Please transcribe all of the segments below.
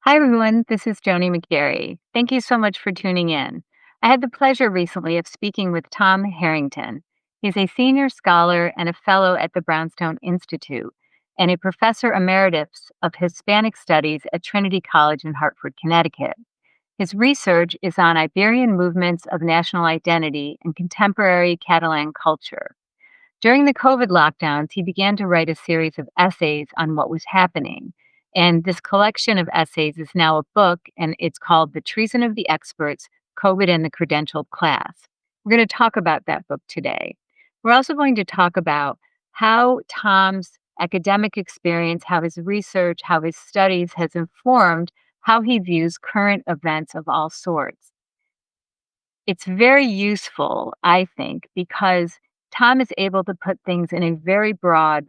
Hi, everyone. This is Joni McGarry. Thank you so much for tuning in. I had the pleasure recently of speaking with Tom Harrington. He's a senior scholar and a fellow at the Brownstone Institute and a professor emeritus of Hispanic Studies at Trinity College in Hartford, Connecticut. His research is on Iberian movements of national identity and contemporary Catalan culture. During the COVID lockdowns, he began to write a series of essays on what was happening. And this collection of essays is now a book, and it's called The Treason of the Experts: COVID and the Credentialed Class. We're going to talk about that book today. We're also going to talk about how Tom's academic experience, how his research, how his studies has informed how he views current events of all sorts. It's very useful, I think, because Tom is able to put things in a very broad,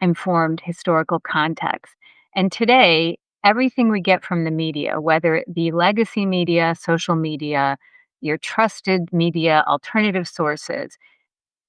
informed historical context. And today, everything we get from the media, whether it be legacy media, social media, your trusted media, alternative sources,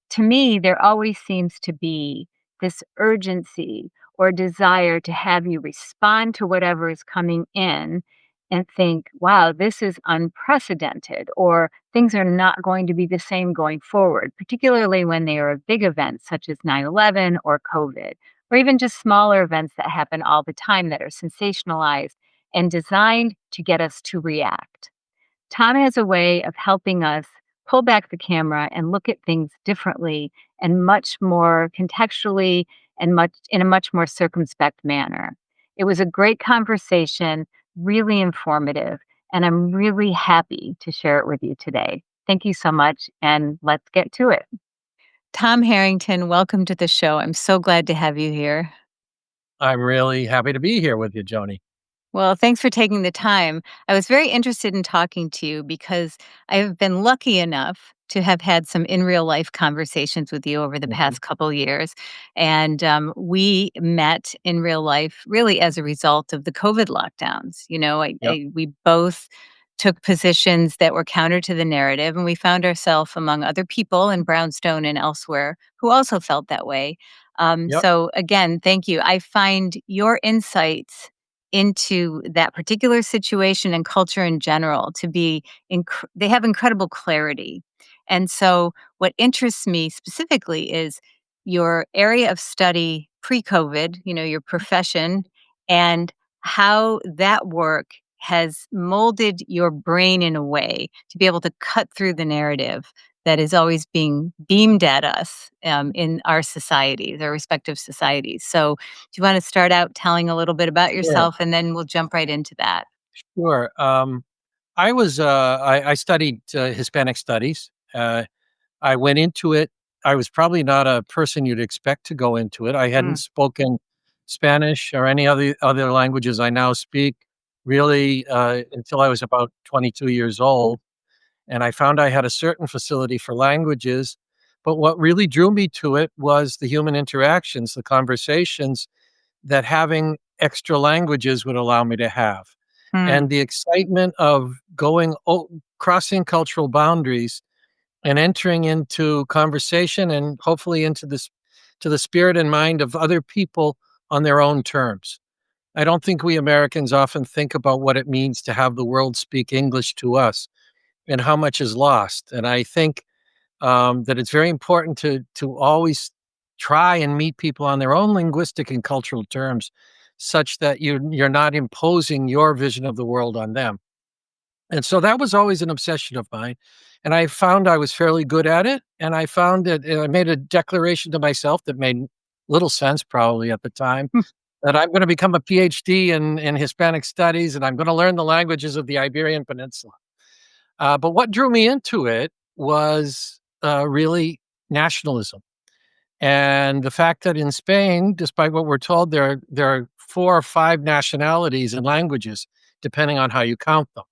to me, there always seems to be this urgency or desire to have you respond to whatever is coming in and think, wow, this is unprecedented, or things are not going to be the same going forward, particularly when they are big events such as 9/11 or COVID, or even just smaller events that happen all the time that are sensationalized and designed to get us to react. Tom has a way of helping us pull back the camera and look at things differently and much more contextually and much in a much more circumspect manner. It was a great conversation, really informative, and I'm really happy to share it with you today. Thank you so much, and let's get to it. Tom Harrington, welcome to the show. I'm so glad to have you here. I'm really happy to be here with you, Joni. Well, thanks for taking the time. I was very interested in talking to you because I have been lucky enough to have had some in real life conversations with you over the Mhm. past couple years. And we met in real life really as a result of the COVID lockdowns. Yep. We both took positions that were counter to the narrative, and we found ourselves among other people in Brownstone and elsewhere who also felt that way. Yep. So, again, thank you. I find your insights into that particular situation and culture in general to be they have incredible clarity. And so what interests me specifically is your area of study pre-COVID, your profession, and how that work has molded your brain in a way to be able to cut through the narrative that is always being beamed at us in our societies, our respective societies. So do you want to start out telling a little bit about Sure. yourself, and then we'll jump right into that? Sure. I studied Hispanic studies. I went into it. I was probably not a person you'd expect to go into it. I hadn't Mm, spoken Spanish or any other languages I now speak really until I was about 22 years old. And I found I had a certain facility for languages. But what really drew me to it was the human interactions, the conversations that having extra languages would allow me to have. mm, And the excitement of crossing cultural boundaries and entering into conversation and hopefully into this to the spirit and mind of other people on their own terms. I don't think we Americans often think about what it means to have the world speak English to us and how much is lost. And I think that it's very important to always try and meet people on their own linguistic and cultural terms, such that you're not imposing your vision of the world on them. And so that was always an obsession of mine, and I found I was fairly good at it. And I found that I made a declaration to myself that made little sense probably at the time, mm, that I'm going to become a PhD in Hispanic studies, and I'm going to learn the languages of the Iberian Peninsula. But what drew me into it was really nationalism, and the fact that in Spain, despite what we're told, there are 4 or 5 nationalities and languages, depending on how you count them.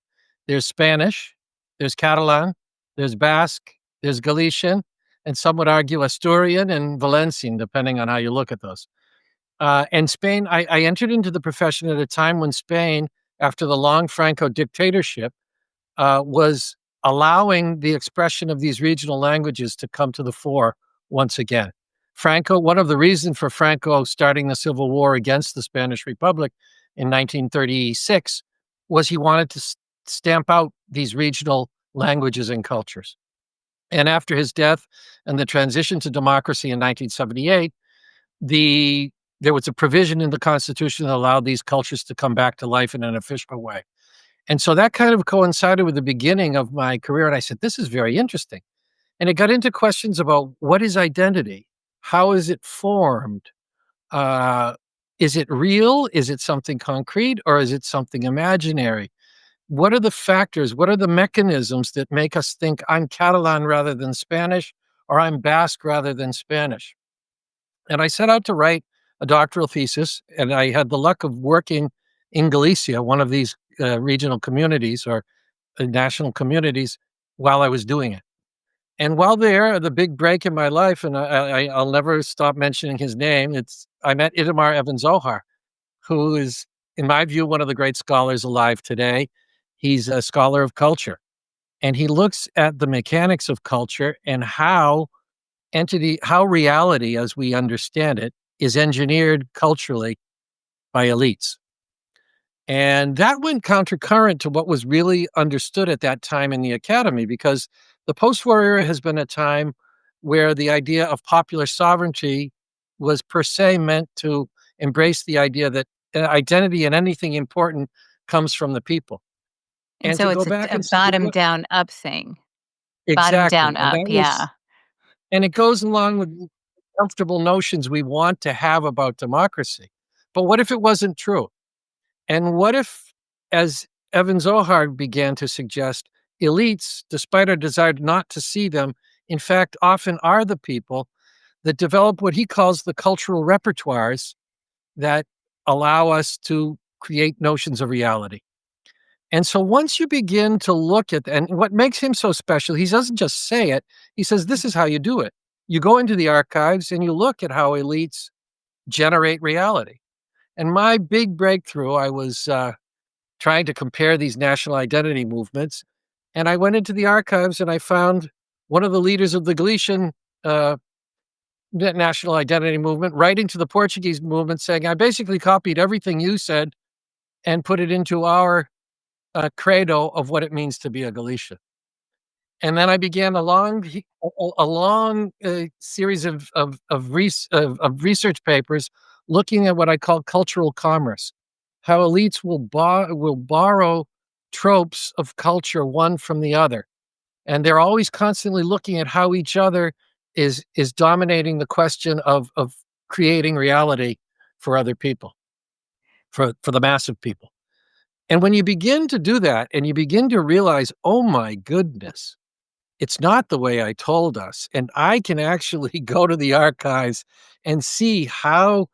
There's Spanish, there's Catalan, there's Basque, there's Galician, and some would argue Asturian and Valencian, depending on how you look at those. And Spain, I entered into the profession at a time when Spain, after the long Franco dictatorship, was allowing the expression of these regional languages to come to the fore once again. One of the reasons for Franco starting the civil war against the Spanish Republic in 1936 was he wanted to stamp out these regional languages and cultures. And after his death and the transition to democracy in 1978, there was a provision in the Constitution that allowed these cultures to come back to life in an official way. And so that kind of coincided with the beginning of my career. And I said, this is very interesting. And it got into questions about what is identity? How is it formed? Uh, is it real? Is it something concrete or is it something imaginary? What are the factors? What are the mechanisms that make us think I'm Catalan rather than Spanish or I'm Basque rather than Spanish? And I set out to write a doctoral thesis, and I had the luck of working in Galicia, one of these regional communities or national communities, while I was doing it. And while there, the big break in my life, and I'll never stop mentioning his name, I met Itamar Evan-Zohar, who is, in my view, one of the great scholars alive today. He's a scholar of culture, and he looks at the mechanics of culture and how reality as we understand it is engineered culturally by elites. And that went countercurrent to what was really understood at that time in the academy, because the post-war era has been a time where the idea of popular sovereignty was per se meant to embrace the idea that identity and anything important comes from the people. And And so to go it's back a and say, bottom what down up thing. Bottom down exactly, and up, that yeah. was and it goes along with comfortable notions we want to have about democracy. But what if it wasn't true? And what if, as Evan Zohar began to suggest, elites, despite our desire not to see them, in fact, often are the people that develop what he calls the cultural repertoires that allow us to create notions of reality. And so once you begin to look at, and what makes him so special, he doesn't just say it, he says, this is how you do it. You go into the archives and you look at how elites generate reality. And my big breakthrough, I was trying to compare these national identity movements. And I went into the archives and I found one of the leaders of the Galician uh, national identity movement writing to the Portuguese movement saying, I basically copied everything you said and put it into our credo of what it means to be a Galician. And then I began a long series of research papers looking at what I call cultural commerce, how elites will borrow tropes of culture one from the other, and they're always constantly looking at how each other is dominating the question of creating reality for other people, for the mass of people. And when you begin to do that, and you begin to realize, oh my goodness, it's not the way I told us. And I can actually go to the archives and see how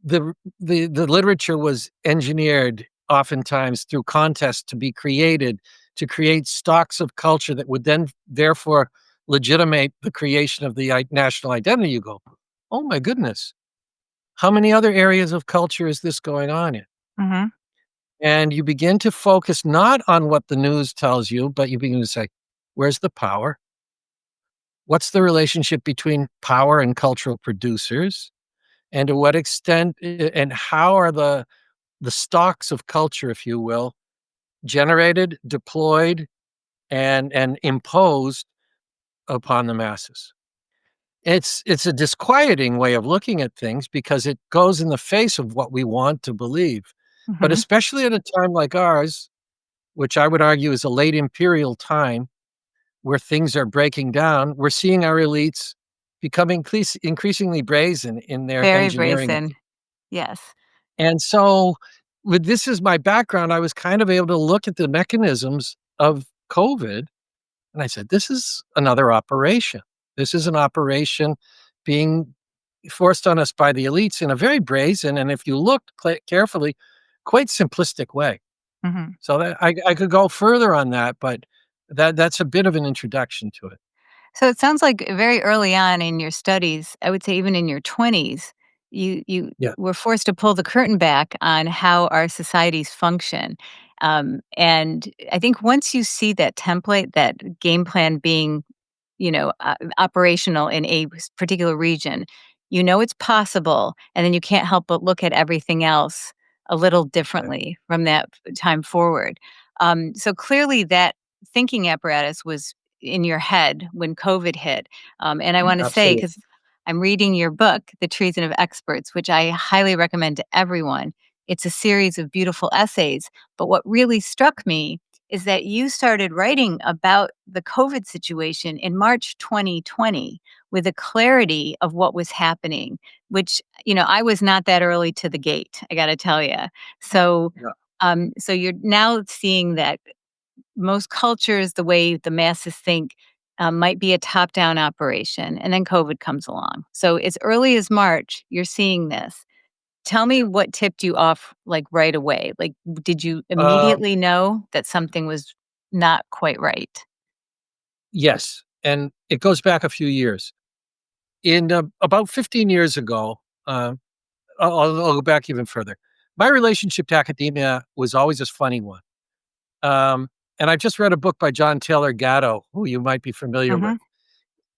the literature was engineered oftentimes through contests to be created, to create stocks of culture that would then therefore legitimate the creation of the national identity. You go, oh my goodness, how many other areas of culture is this going on in? Mhm. And you begin to focus not on what the news tells you, but you begin to say, where's the power? What's the relationship between power and cultural producers? And to what extent and how are the stocks of culture, if you will, generated, deployed, and imposed upon the masses? It's a disquieting way of looking at things because it goes in the face of what we want to believe. But Mhm. especially at a time like ours, which I would argue is a late imperial time where things are breaking down, we're seeing our elites becoming increasingly brazen in their Very engineering of brazen. it. Yes. And so, with this as my background, I was kind of able to look at the mechanisms of COVID, and I said, "This is another operation. This is an operation being forced on us by the elites in a very brazen, and if you look carefully, quite simplistic way." Mhm. So that I could go further on that, but that's a bit of an introduction to it. So it sounds like very early on in your studies, I would say even in your 20s, you Yeah. were forced to pull the curtain back on how our societies function. And I think once you see that template, that game plan being, operational in a particular region, you know it's possible, and then you can't help but look at everything else a little Right. differently from that time forward. So clearly, that thinking apparatus was in your head when COVID hit. And I want to say, Absolutely. because I'm reading your book, The Treason of Experts, which I highly recommend to everyone. It's a series of beautiful essays. But what really struck me is that you started writing about the COVID situation in March 2020 with a clarity of what was happening, which, I was not that early to the gate, I got to tell you. So, Yeah. so you're now seeing that most cultures, the way the masses think, might be a top down operation. And then COVID comes along. So, as early as March, you're seeing this. Tell me what tipped you off like right away. Like, did you Um, immediately know that something was not quite right? yes, and it goes back a few years. In, about 15 years ago, I'll go back even further. My relationship to academia was always a funny one. Um, and I've just read a book by John Taylor Gatto, who you might be familiar with, Hmm.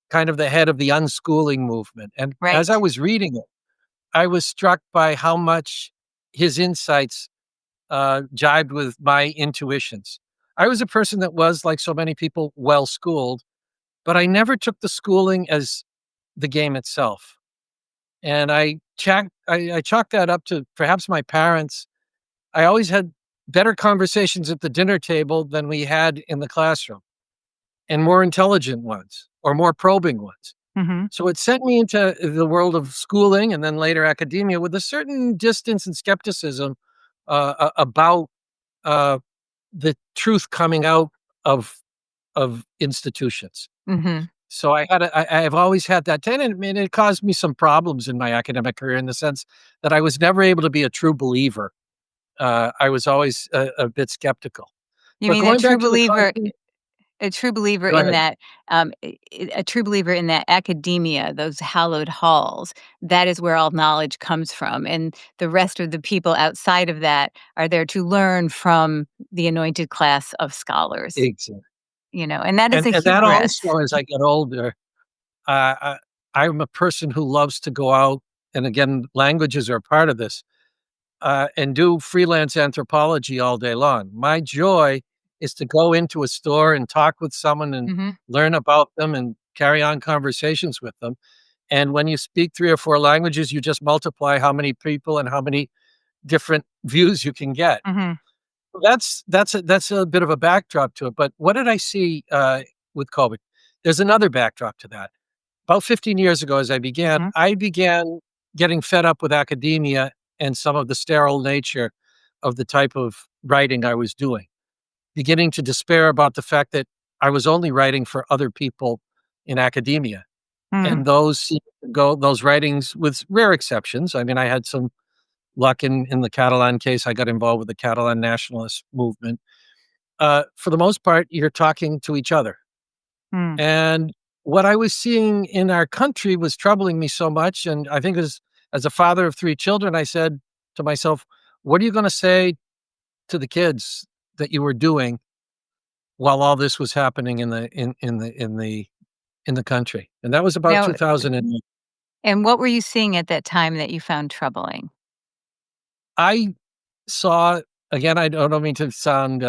kind of the head of the unschooling movement. And as I Right. was reading it, I was struck by how much his insights jibed with my intuitions. I was a person that was, like so many people, well schooled, but I never took the schooling as the game itself. And I chalked that up to perhaps my parents. I always had better conversations at the dinner table than we had in the classroom, and more intelligent ones or more probing ones. Hmm. So it sent me into the world of schooling and then later academia with a certain distance and skepticism about uh, the truth coming out of institutions. Hmm. So I've always had that tendency, and it caused me some problems in my academic career in the sense that I was never able to be a true believer. I was always a bit skeptical. You But mean a going true back to the believer? concrete. A true believer Go in ahead. that, a true believer in that academia, those hallowed halls, that is where all knowledge comes from, and the rest of the people outside of that are there to learn from the anointed class of scholars, Exactly. and that is a And that hubris. also, as I get older, uh, I I'm a person who loves to go out, and again, languages are a part of this, and do freelance anthropology all day long. My joy is to go into a store and talk with someone and Mhm, learn about them and carry on conversations with them. And when you speak 3 or 4 languages, you just multiply how many people and how many different views you can get. mhm, That's a bit of a backdrop to it. But what did I see with COVID? There's another backdrop to that. About 15 years ago, as mhm, I began getting fed up with academia and some of the sterile nature of the type of writing I was doing, beginning to despair about the fact that I was only writing for other people in academia. mm. And those writings, with rare exceptions. I mean, I had some luck in the Catalan case. I got involved with the Catalan nationalist movement. For the most part, you're talking to each other. Mm. And what I was seeing in our country was troubling me so much. And I think as a father of 3 children, I said to myself, "What are you gonna say to the kids that you were doing while all this was happening in the country?" And that was about Now, 2008. and what were you seeing at that time that you found troubling? I saw, again, I don't mean to sound,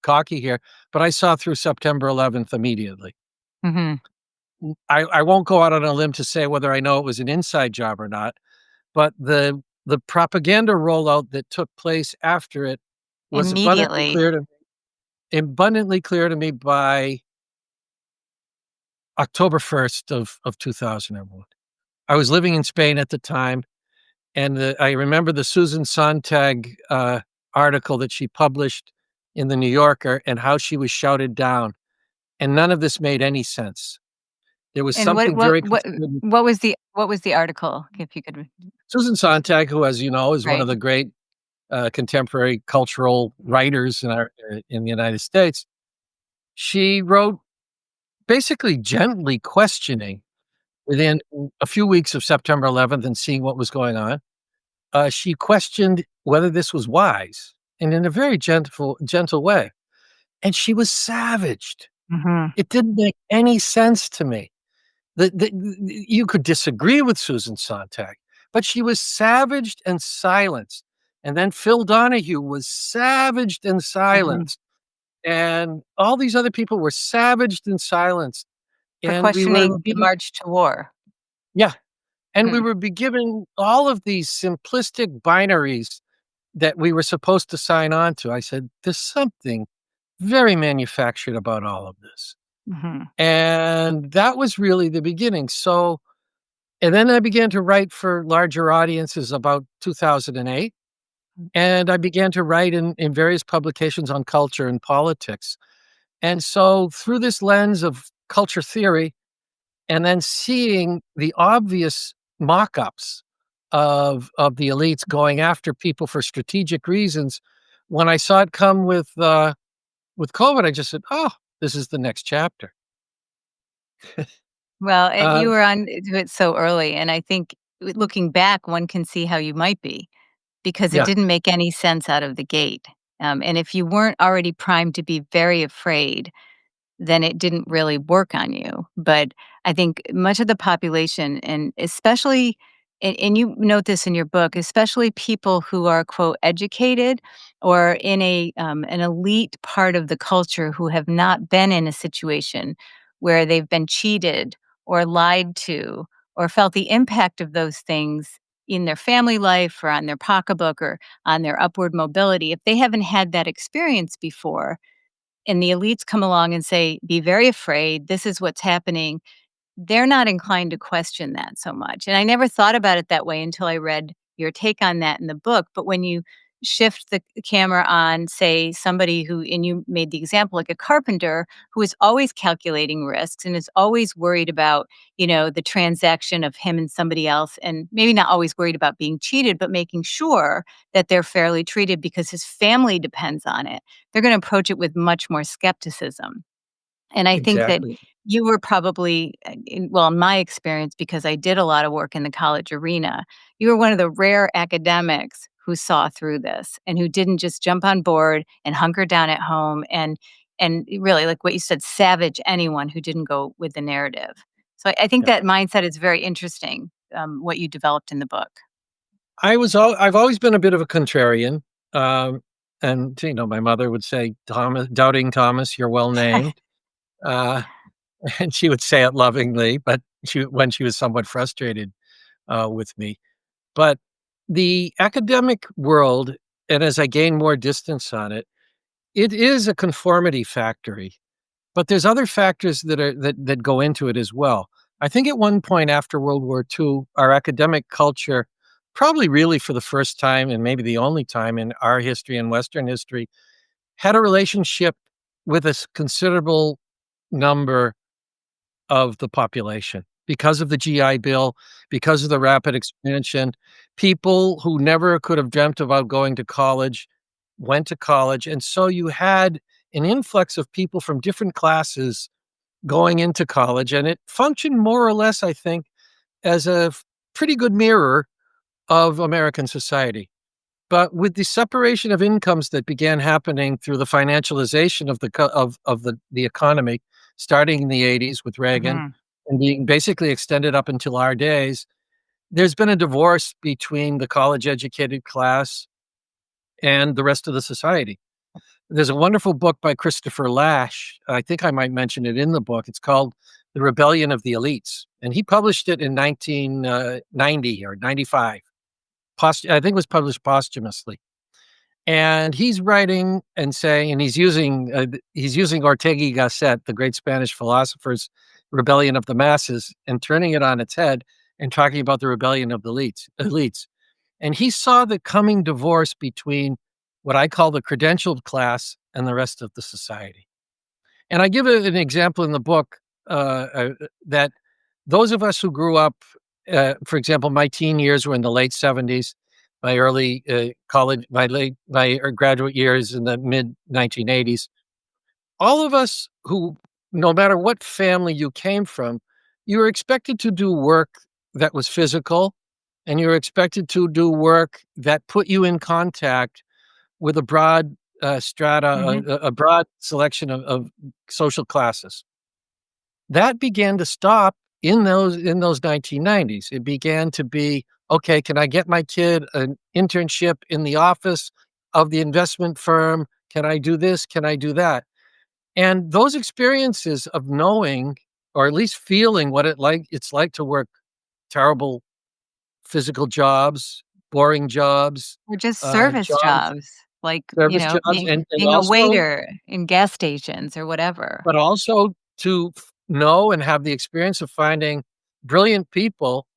cocky here, but I saw through September 11th immediately. Mhm. I won't go out on a limb to say whether I know it was an inside job or not, but the propaganda rollout that took place after it was Immediately. abundantly clear to me by October 1st of 2001. I was living in Spain at the time, and I remember the Susan Sontag, article that she published in the New Yorker and how she was shouted down, and none of this made any sense. There was And what something what very what concerning. what was the article, if you could Susan Sontag, who, as you know, is one of right. the great, contemporary cultural writers in the United States, she wrote basically gently questioning within a few weeks of September 11th and seeing what was going on. She questioned whether this was wise, and in a very gentle way, and she was savaged. Mhm. It didn't make any sense to me. You could disagree with Susan Sontag, but she was savaged and silenced And then Phil Donahue was savaged and Mhm. silenced, and all these other people were savaged and silenced, For and we were questioning the given march to war. yeah, and we Hmm. were be given all of these simplistic binaries that we were supposed to sign on to. I said, "There's something very manufactured about all of this." Mhm. And that was really the beginning. So and then I began to write for larger audiences about 2008, and I began to write in various publications on culture and politics. And so through this lens of culture theory, and then seeing the obvious mock-ups of the elites going after people for strategic reasons, when I saw it come with COVID, I just said, "Oh, this is the next chapter." Well, Uh, you were on to it so early, and I think looking back, one can see how you might be, because it yeah, didn't make any sense out of the gate. And if you weren't already primed to be very afraid, then it didn't really work on you. But I think much of the population, and especially, and you note this in your book, especially people who are quote educated or in an elite part of the culture who have not been in a situation where they've been cheated or lied to or felt the impact of those things in their family life or on their pocketbook or on their upward mobility. If they haven't had that experience before, and the elites come along and say, "Be very afraid. This is what's happening," they're not inclined to question that so much. And I never thought about it that way until I read your take on that in the book. But when you shift the camera on, say, somebody who, and you made the example like a carpenter who is always calculating risks and is always worried about, the transaction of him and somebody else, and maybe not always worried about being cheated, but making sure that they're fairly treated because his family depends on it, they're going to approach it with much more skepticism. And I think that exactly. you were probably, in my experience, because I did a lot of work in the college arena, you were one of the rare academics who saw through this and who didn't just jump on board and hunker down at home and really, like what you said, savage anyone who didn't go with the narrative. So I think Yeah. that mindset is very interesting, what you developed in the book. I've always been a bit of a contrarian, and, my mother would say, "Thomas doubting Thomas, you're well named." Uh, and she would say it lovingly, but when she was somewhat frustrated, with me. But the academic world, and as I gain more distance on it, it is a conformity factory, but there's other factors that go into it as well. I think at one point after World War II, our academic culture, probably really for the first time and maybe the only time in our history and Western history, had a relationship with a considerable number of the population because of the GI Bill, because of the rapid expansion. People who never could have dreamt about going to college went to college, and so you had an influx of people from different classes going into college, and it functioned more or less, I think, as a pretty good mirror of American society. But with the separation of incomes that began happening through the financialization of the economy, starting in the '80s with Reagan Mhm. and being basically extended up until our days, there's been a divorce between the college-educated class and the rest of the society. There's a wonderful book by Christopher Lasch. I think I might mention it in the book. It's called The Rebellion of the Elites, and he published it in 1990 or 95. I think it was published posthumously. And he's writing and saying, and he's using Ortega y Gasset, the great Spanish philosopher's rebellion of the masses, and turning it on its head and talking about the rebellion of the elites. And he saw the coming divorce between what I call the credentialed class and the rest of the society. And I give an example in the book that those of us who grew up, for example, my teen years were in the late '70s, my early college, my graduate years in the mid 1980s. All of us who, no matter what family you came from, you were expected to do work that was physical, and you were expected to do work that put you in contact with a broad strata, Mhm. a broad selection of social classes. That began to stop in those 1990s. It began to be, okay, can I get my kid an internship in the office of the investment firm? Can I do this? Can I do that? And those experiences of knowing, or at least feeling what it's like to work terrible physical jobs, boring jobs, Or just service jobs, jobs, like, service jobs, and being a also, waiter in gas stations or whatever. but also to know and have the experience of finding brilliant people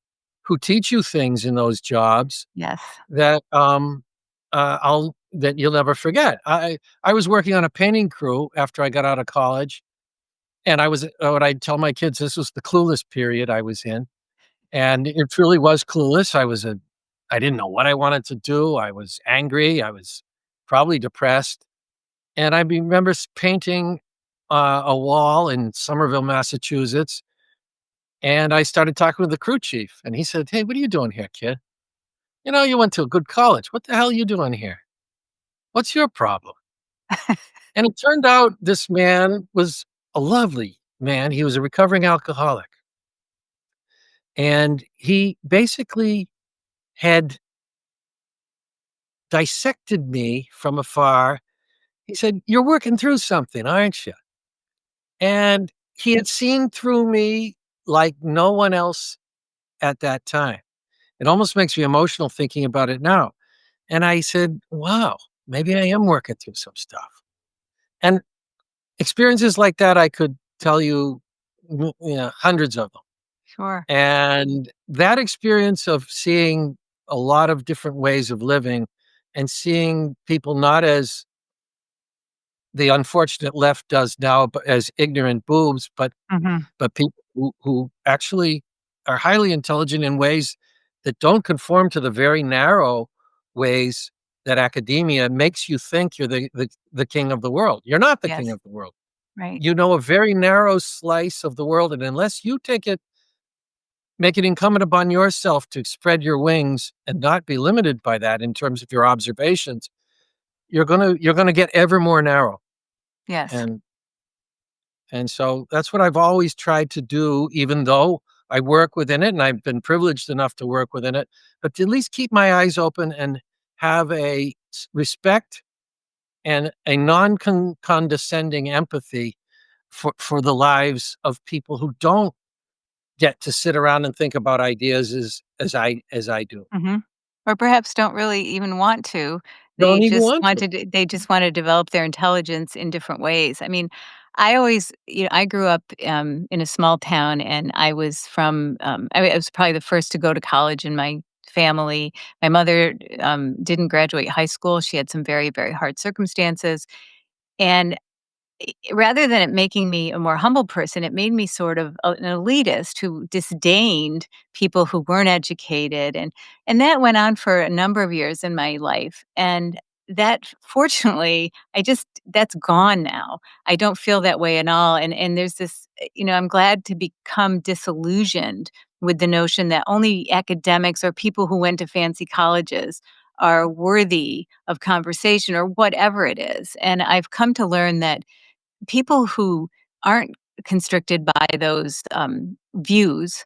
who teach you things in those jobs Yes. that I'll that you'll never forget. I was working on a painting crew after I got out of college, and I was what I tell my kids, this was the clueless period I was in, and it truly was clueless. I didn't know what I wanted to do. I was angry. I was probably depressed, and I remember painting a wall in Somerville, Massachusetts, and I started talking with the crew chief, and he said, "Hey, what are you doing here, kid? You know, you went to a good college. What the hell are you doing here? What's your problem?" And it turned out this man was a lovely man. He was a recovering alcoholic. And he basically had dissected me from afar. He said, "You're working through something, aren't you?" And he had seen through me like no one else at that time. It almost makes me emotional thinking about it now. And I said, wow, maybe I am working through some stuff. And experiences like that, I could tell you, hundreds of them. Sure. And that experience of seeing a lot of different ways of living and seeing people not as the unfortunate left does now, but as ignorant boobs, Mhm. but people who actually are highly intelligent in ways that don't conform to the very narrow ways that academia makes you think you're the king of the world. You're not the king Yes. of the world. Right. You know a very narrow slice of the world, and unless you make it incumbent upon yourself to spread your wings and not be limited by that in terms of your observations, you're gonna get ever more narrow. Yes. And and so that's what I've always tried to do, even though I work within it and I've been privileged enough to work within it, but to at least keep my eyes open and have respect and a condescending empathy for the lives of people who don't get to sit around and think about ideas as I do. Mhm. Or perhaps don't really even want to. Don't even want to. They just want to develop their intelligence in different ways. I mean, I always, I grew up in a small town, and I was from, I was probably the first to go to college in my family. My mother didn't graduate high school. She had some very, very hard circumstances. And rather than it making me a more humble person, it made me sort of an elitist who disdained people who weren't educated, and that went on for a number of years in my life. And that, fortunately, I just that's gone now. I don't feel that way at all. And there's this, I'm glad to become disillusioned with the notion that only academics or people who went to fancy colleges are worthy of conversation or whatever it is. And I've come to learn that people who aren't constricted by those views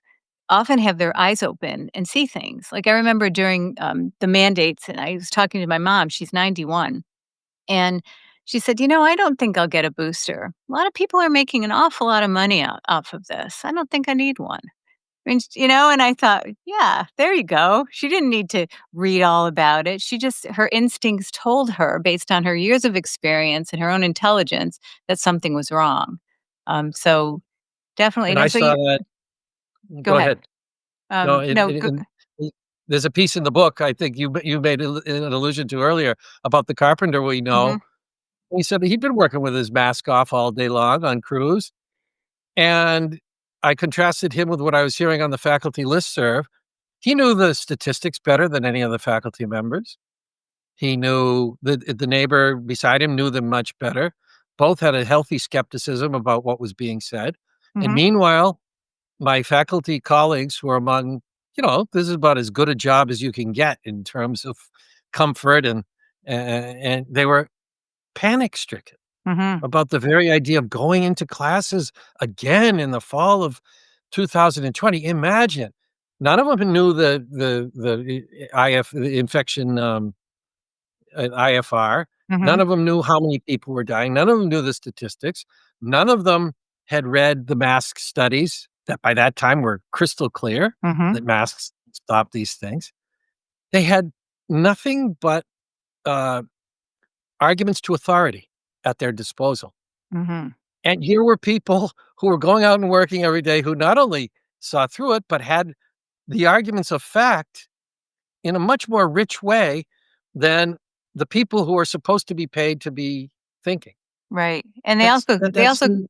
often have their eyes open and see things. Like I remember during the mandates, and I was talking to my mom, she's 91, and she said, I don't think I'll get a booster. A lot of people are making an awful lot of money off of this. I don't think I need one. I mean, and I thought, yeah, there you go. She didn't need to read all about it. Her instincts told her, based on her years of experience and her own intelligence, that something was wrong. So definitely, And I so saw you that. go Go ahead. ahead. No, No, go, there's a piece in the book I think you made an allusion to earlier about the carpenter we know. mhm, He said that he'd been working with his mask off all day long on crews, and I contrasted him with what I was hearing on the faculty listserv. He knew the statistics better than any of the faculty members. He knew the neighbor beside him knew them much better. Both had a healthy skepticism about what was being said. And mhm, meanwhile, my faculty colleagues were among, this is about as good a job as you can get in terms of comfort, and they were panic stricken mhm, about the very idea of going into classes again in the fall of 2020. Imagine, none of them knew the infection, IFR. None Mhm. of them knew how many people were dying. None of them knew the statistics. None of them had read the mask studies that by that time were crystal clear Mhm. that masks stop these things. They had nothing but uh, arguments to authority at their disposal. Mhm. And here were people who were going out and working every day who not only saw through it, but had the arguments of fact in a much more rich way than the people who are supposed to be paid to be thinking. Right. And they That's also that they that's also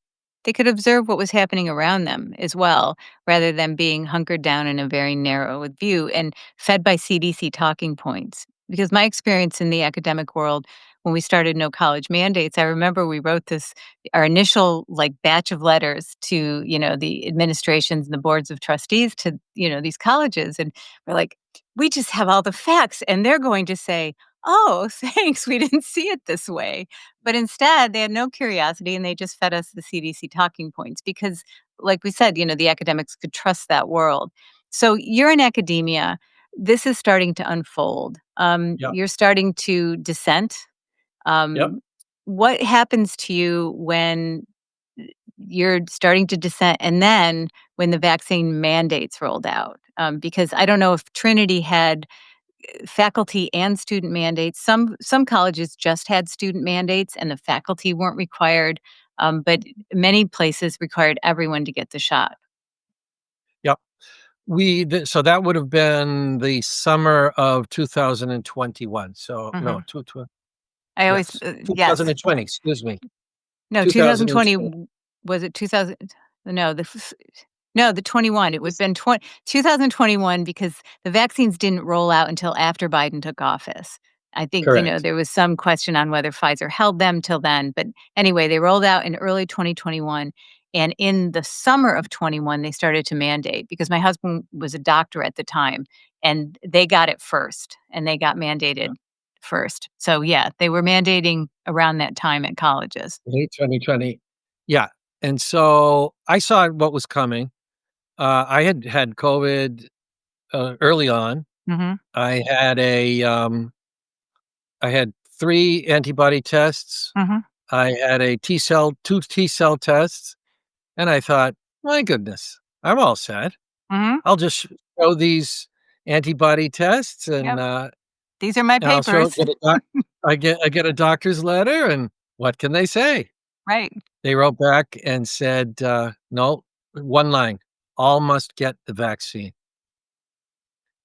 they could observe what was happening around them as well, rather than being hunkered down in a very narrow view and fed by CDC talking points. Because my experience in the academic world, when we started no college mandates, I remember we wrote this our initial like batch of letters to, the administrations and the boards of trustees to, these colleges. And we're like, we just have all the facts. And they're going to say, oh, thanks. We didn't see it this way. But instead, they had no curiosity and they just fed us the CDC talking points because, like we said, the academics could trust that world. So you're in academia. This is starting to unfold. Yep, You're starting to dissent. yep. Um, what happens to you when you're starting to dissent and then when the vaccine mandates rolled out? Because I don't know if Trinity had faculty and student mandates. Some colleges just had student mandates and the faculty weren't required, but many places required everyone to get the shot. Yep. So that would have been the summer of 2021. So no, Mhm. two twen I always yes, yes. 2020, excuse me, No, 2020 2020. was it 2000 no, no, the 21. It would have been 2021 because the vaccines didn't roll out until after Biden took office. I think, Correct. there was some question on whether Pfizer held them till then, but anyway, they rolled out in early 2021, and in the summer of 21, they started to mandate because my husband was a doctor at the time, and they got it first, and they got Yeah, mandated first. So, yeah, they were mandating around that time at colleges. late 2020. Yeah, and so I saw what was coming. I had had COVID, early on. Mhm, I had I had 3 antibody tests. mhm, I had a T cell 2 T cell tests, and I thought, "My goodness, I'm all set. mhm. I'll just show these antibody tests and, Yep. These are my I'll show papers. get a doc I get a doctor's letter, and what can they say?" Right. They wrote back and said, "No," 1 line, "All must get the vaccine."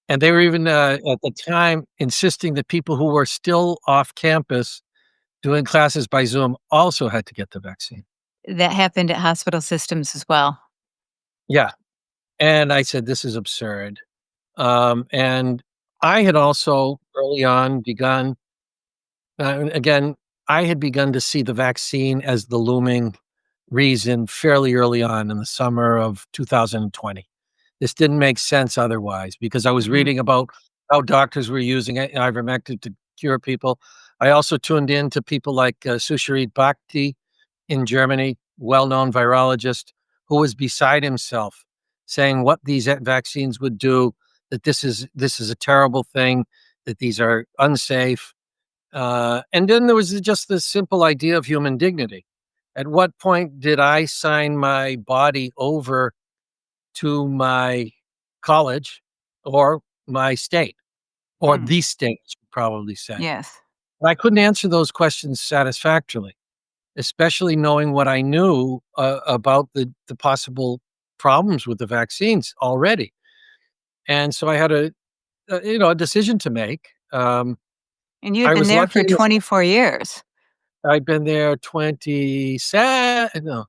And they were even, at the time, insisting that people who were still off campus doing classes by Zoom also had to get the vaccine. That happened at hospital systems as well. Yeah, and I said, "This is absurd." And I had also early on begun, again, I had begun to see the vaccine as the looming reason fairly early on in the summer of 2020. This didn't make sense otherwise because I was Mhm. reading about how doctors were using it, ivermectin to cure people. I also tuned in to people like Susharit Bhakti in Germany, well-known virologist, who was beside himself, saying what these vaccines would do, that this is a terrible thing, that these are unsafe. And then there was just this simple idea of human dignity. At what point did I sign my body over to my college or my state or Mm. the state, I should probably say? Yes. I couldn't answer those questions satisfactorily, especially knowing what I knew about the possible problems with the vaccines already. And so I had a decision to make. And you had I been was there lucky for in this. 24 years. I'd been there 27, no,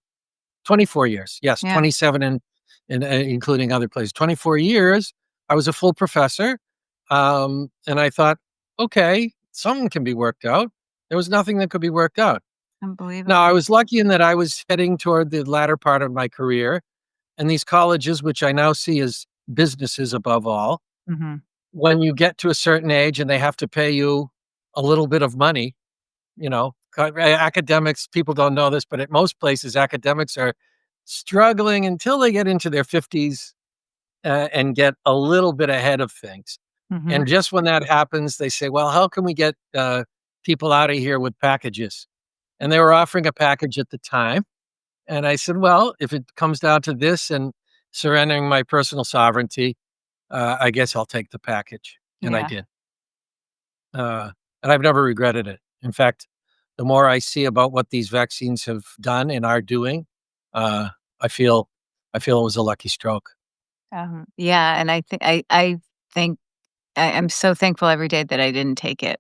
24 years. Yes, Yeah, 27 and including other places. 24 years. I was a full professor. And I thought, okay, something can be worked out. There was nothing that could be worked out. Now, I unbelievable. was lucky in that I was heading toward the latter part of my career, and these colleges, which I now see as businesses above all, Mhm. when you get to a certain age and they have to pay you a little bit of money, academics, people don't know this, but at most places, academics are struggling until they get into their 50s and get a little bit ahead of things. Mhm. And just when that happens, they say, well, how can we get people out of here with packages? And they were offering a package at the time. And I said, well, if it comes down to this and surrendering my personal sovereignty, I guess I'll take the package. And I Yeah. did. And I've never regretted it. In fact, the more I see about what these vaccines have done and are doing, uh, I feel I feel it was a lucky stroke. Yeah, and I think I'm so thankful every day that I didn't take it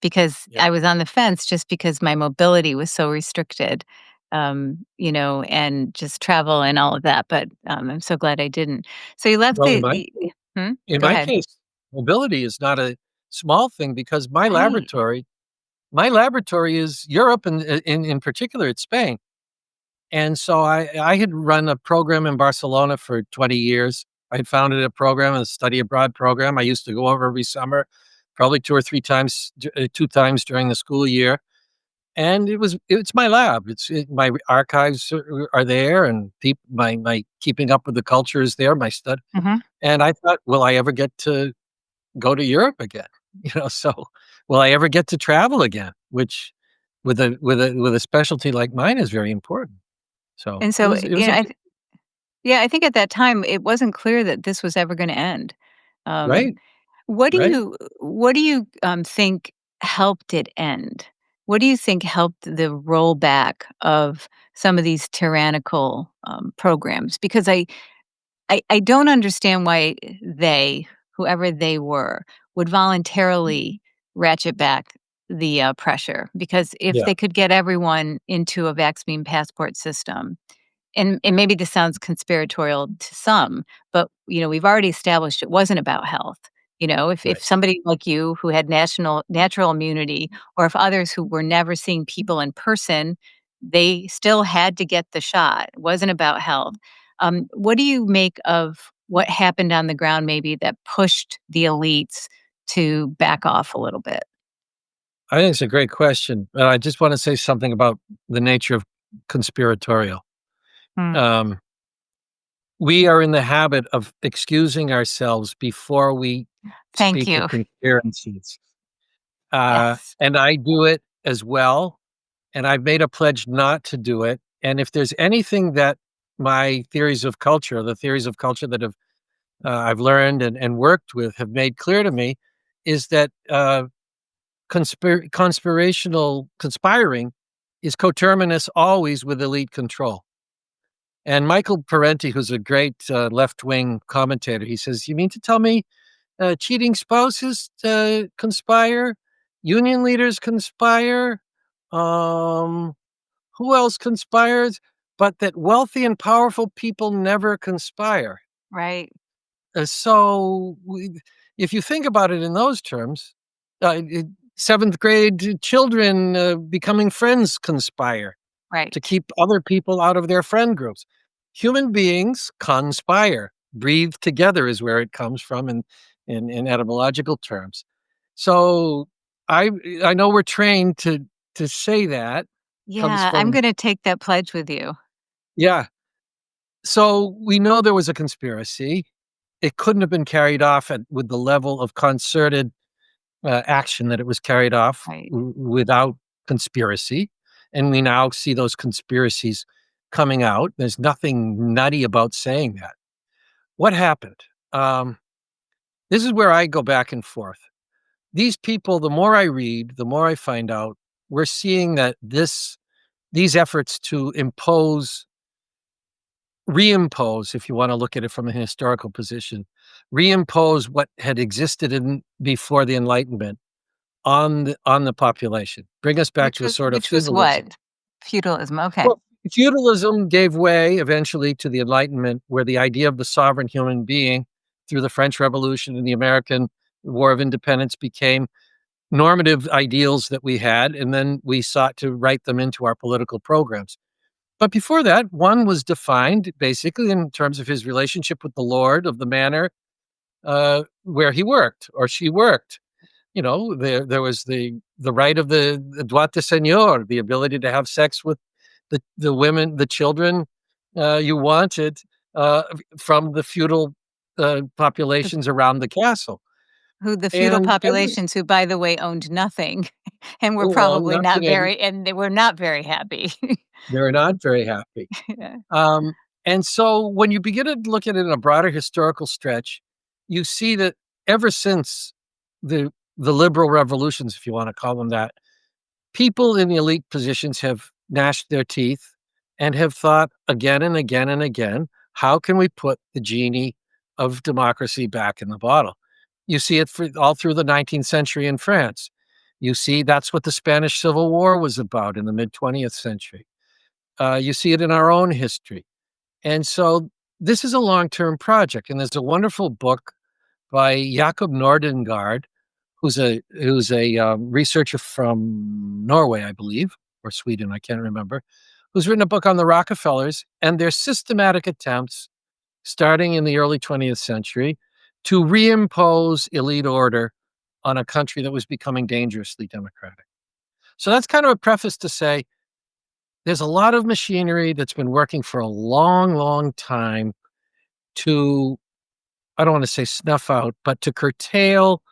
because Yeah. I was on the fence just because my mobility was so restricted, and just travel and all of that, but, I'm so glad I didn't. So you left Well, the Hmm? in Go my ahead. case, mobility is not a small thing because Right. my laboratory is Europe and in particular it's Spain. And so I had run a program in Barcelona for 20 years. I had founded a program, a study abroad program. I used to go over every summer, probably 2 or 3 times, 2 times during the school year. And it's my lab. My archives are there and my keeping up with the culture is there, my stud. Mhm. And I thought, will I ever get to go to Europe again? So will I ever get to travel again? Which with a specialty like mine is very important. So And it so, was it was a big yeah, I think at that time, it wasn't clear that this was ever gonna end. Um, right, what do right. think helped it end? What do you think helped the rollback of some of these tyrannical, programs? Because I don't understand why they, whoever they were, would voluntarily ratchet back the, pressure, because if Yeah, they could get everyone into a vaccine passport system, and maybe this sounds conspiratorial to some, but, we've already established it wasn't about health. If right. somebody like you who had natural immunity, or if others who were never seeing people in person, they still had to get the shot. It wasn't about health. What do you make of what happened on the ground maybe that pushed the elites to back off a little bit? I think it's a great question, but I just wanna say something about the nature of conspiratorial. Mm, Um, we are in the habit of excusing ourselves before we thank speak of you. conspiracies, Yes. and I do it as well, and I've made a pledge not to do it, and if there's anything that my theories of culture, the theories of culture that I've learned and worked with have made clear to me is that, conspiring is coterminous always with elite control. And Michael Parenti, who's a great left wing commentator, he says, "You mean to tell me cheating spouses conspire, union leaders conspire, um, who else conspires, but that wealthy and powerful people never conspire?" Right, If you think about it in those terms, seventh grade children becoming friends conspire to right. keep other people out of their friend groups. Human beings conspire. Breathe together is where it comes from in etymological terms. So I I know we're trained to say that comes Yeah, I'm from gonna take that pledge with you. yeah. So we know there was a conspiracy. It couldn't have been carried off with the level of concerted action that it was carried off Right. without conspiracy. And we now see those conspiracies coming out. There's nothing nutty about saying that. What happened? Um, this is where I go back and forth. These people, the more I read, the more I find out, we're seeing that these efforts to reimpose, if you want to look at it from a historical position, reimpose what had existed in before the Enlightenment on the population. Bring us back to a sort of Which was feudalism. what? Feudalism, okay. Well, feudalism gave way eventually to the Enlightenment, where the idea of the sovereign human being through the French Revolution and the American War of Independence became normative ideals that we had, and then we sought to write them into our political programs. But before that, one was defined basically in terms of his relationship with the lord of the manor where he worked or she worked. There was the right of the droit de seigneur, the ability to have sex with the women, the children you wanted from the feudal The populations around the castle. who the feudal And ever populations who, by the way, owned nothing and were well, probably not not today. very and they were not very happy. They're not very happy. Yeah. Um, and so when you begin to look at it in a broader historical stretch, you see that ever since the liberal revolutions, if you want to call them that, people in the elite positions have gnashed their teeth and have thought again and again and again, how can we put the genie of democracy back in the bottle? You see it all through the 19th century in France. You see that's what the Spanish Civil War was about in the mid 20th century. You see it in our own history. And so this is a long-term project. And there's a wonderful book by Jakob Nordengard, who's a researcher from Norway, I believe, or Sweden, I can't remember, who's written a book on the Rockefellers and their systematic attempts, starting in the early 20th century, to reimpose elite order on a country that was becoming dangerously democratic. So that's kind of a preface to say there's a lot of machinery that's been working for a long, long time to, I don't want to say snuff out, but to curtail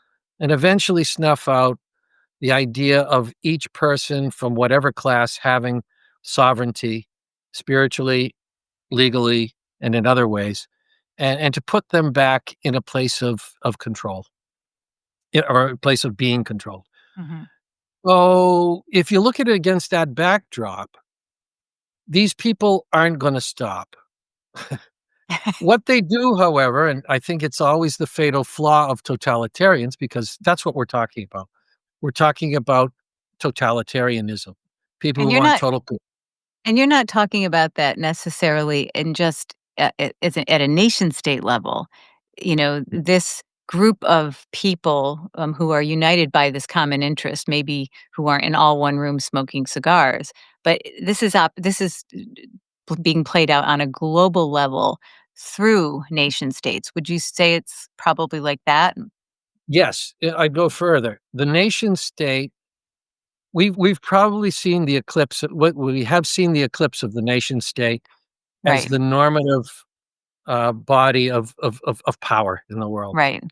and eventually snuff out the idea of each person from whatever class having sovereignty spiritually, legally, and in other ways, and to put them back in a place of control or a place of being controlled. Mhm. So if you look at it against that backdrop, these people aren't going to stop. What they do, however, and I think it's always the fatal flaw of totalitarians, because that's what we're talking about. We're talking about totalitarianism, people And who you're want not total and you're not talking about that necessarily in just at a nation state level. You know, this group of people who are united by this common interest, maybe who aren't in all one room smoking cigars, but this is being played out on a global level through nation states. Would you say it's probably like that? Yes, I'd go further. The nation state, we've probably seen the eclipse what we have seen the eclipse of the nation state as Right, the normative, body of power in the world. right.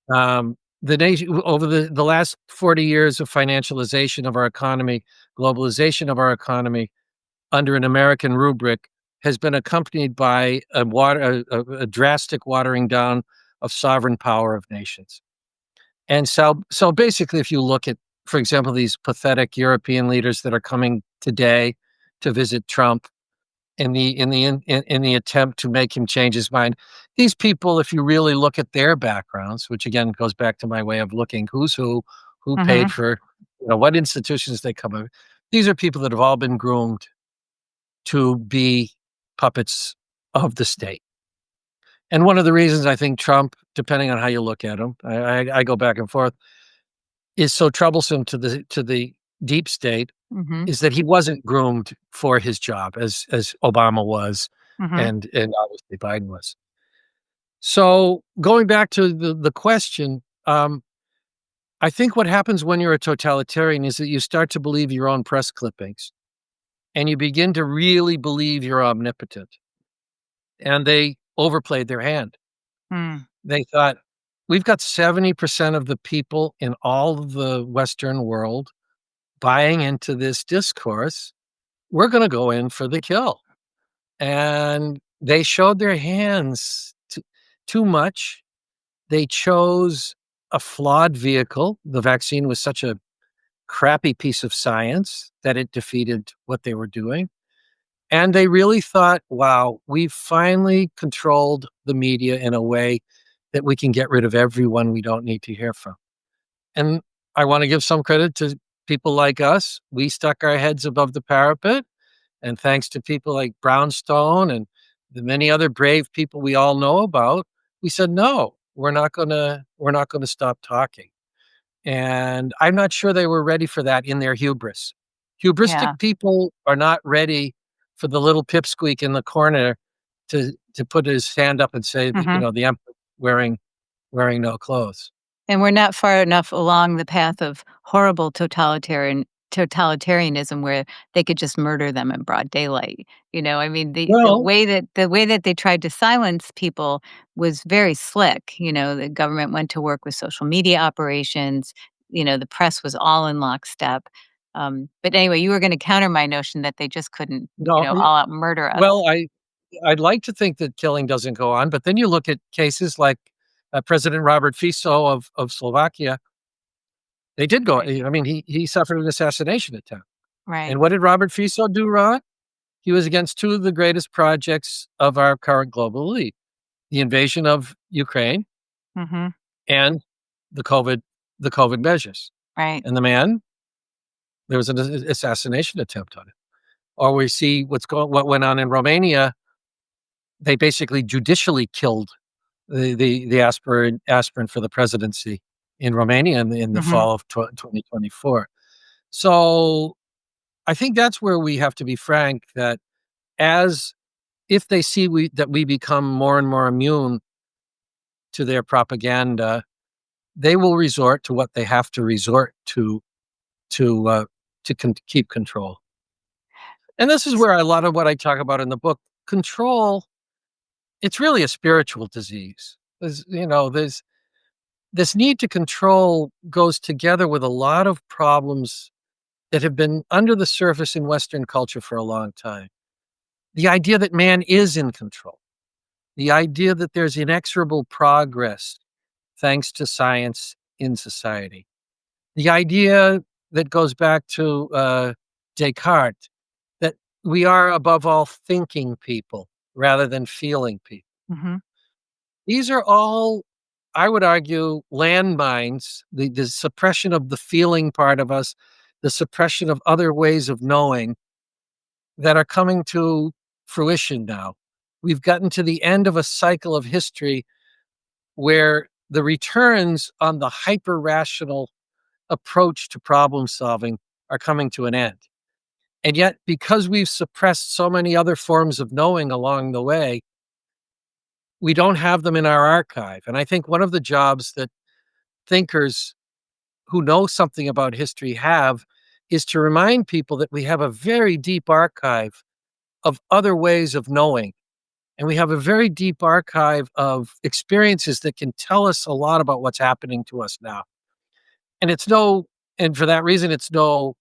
The nation over the last 40 years of financialization of our economy, globalization of our economy under an American rubric has been accompanied by a drastic watering down of sovereign power of nations. And so basically, if you look at, for example, these pathetic European leaders that are coming today to visit Trump in the attempt to make him change his mind, these people, if you really look at their backgrounds, which again goes back to my way of looking who's who paid Mhm. for, what institutions they come of. These are people that have all been groomed to be puppets of the state. And one of the reasons I think Trump, depending on how you look at him, I go back and forth, is so troublesome to the deep state Mhm. is that he wasn't groomed for his job as Obama was Mhm. and obviously Biden was. So going back to the question, I think what happens when you're a totalitarian is that you start to believe your own press clippings and you begin to really believe you're omnipotent. And they overplayed their hand. Mm. They thought, we've got 70% of the people in all of the Western world buying into this discourse. We're going to go in for the kill. And they showed their hands too much. They chose a flawed vehicle. The vaccine was such a crappy piece of science that it defeated what they were doing. And they really thought, wow, we've finally controlled the media in a way that we can get rid of everyone we don't need to hear from. And I want to give some credit to people like us. We stuck our heads above the parapet. And thanks to people like Brownstone and the many other brave people we all know about, we said, no, we're not gonna stop talking. And I'm not sure they were ready for that in their hubris. Hubristic Yeah. people are not ready for the little pipsqueak in the corner to put his hand up and say that, Mhm. the emperor wearing no clothes. And we're not far enough along the path of horrible totalitarianism totalitarianism where they could just murder them in broad daylight. I mean, the Well, way that they tried to silence people was very slick. The government went to work with social media operations. The press was all in lockstep. But anyway, you were going to counter my notion that they just couldn't, no, all out murder us. well, I'd like to think that killing doesn't go on, but then you look at cases like, President Robert Fico of Slovakia. They did go Right. I mean, he suffered an assassination attempt. Right. And what did Robert Fico do wrong? He was against 2 of the greatest projects of our current global elite, the invasion of Ukraine Mhm. and the COVID measures. Right. And the man, there was an assassination attempt on him. Or we see what went on in Romania. They basically judicially killed the aspirant for the presidency in Romania in the Mhm. fall of 2024. So, I think that's where we have to be frank that as if they see that we become more and more immune to their propaganda, they will resort to what they have to resort to, keep control. And this is where a lot of what I talk about in the book, control, it's really a spiritual disease. There's this need to control goes together with a lot of problems that have been under the surface in Western culture for a long time. The idea that man is in control, the idea that there's inexorable progress thanks to science in society, the idea that goes back to Descartes that we are above all thinking people rather than feeling people. Mhm. These are all, I would argue, landmines, the suppression of the feeling part of us, the suppression of other ways of knowing that are coming to fruition now. We've gotten to the end of a cycle of history where the returns on the hyper rational approach to problem solving are coming to an end. And yet, because we've suppressed so many other forms of knowing along the way, we don't have them in our archive. And I think one of the jobs that thinkers who know something about history have is to remind people that we have a very deep archive of other ways of knowing. And we have a very deep archive of experiences that can tell us a lot about what's happening to us now. And and for that reason, it's no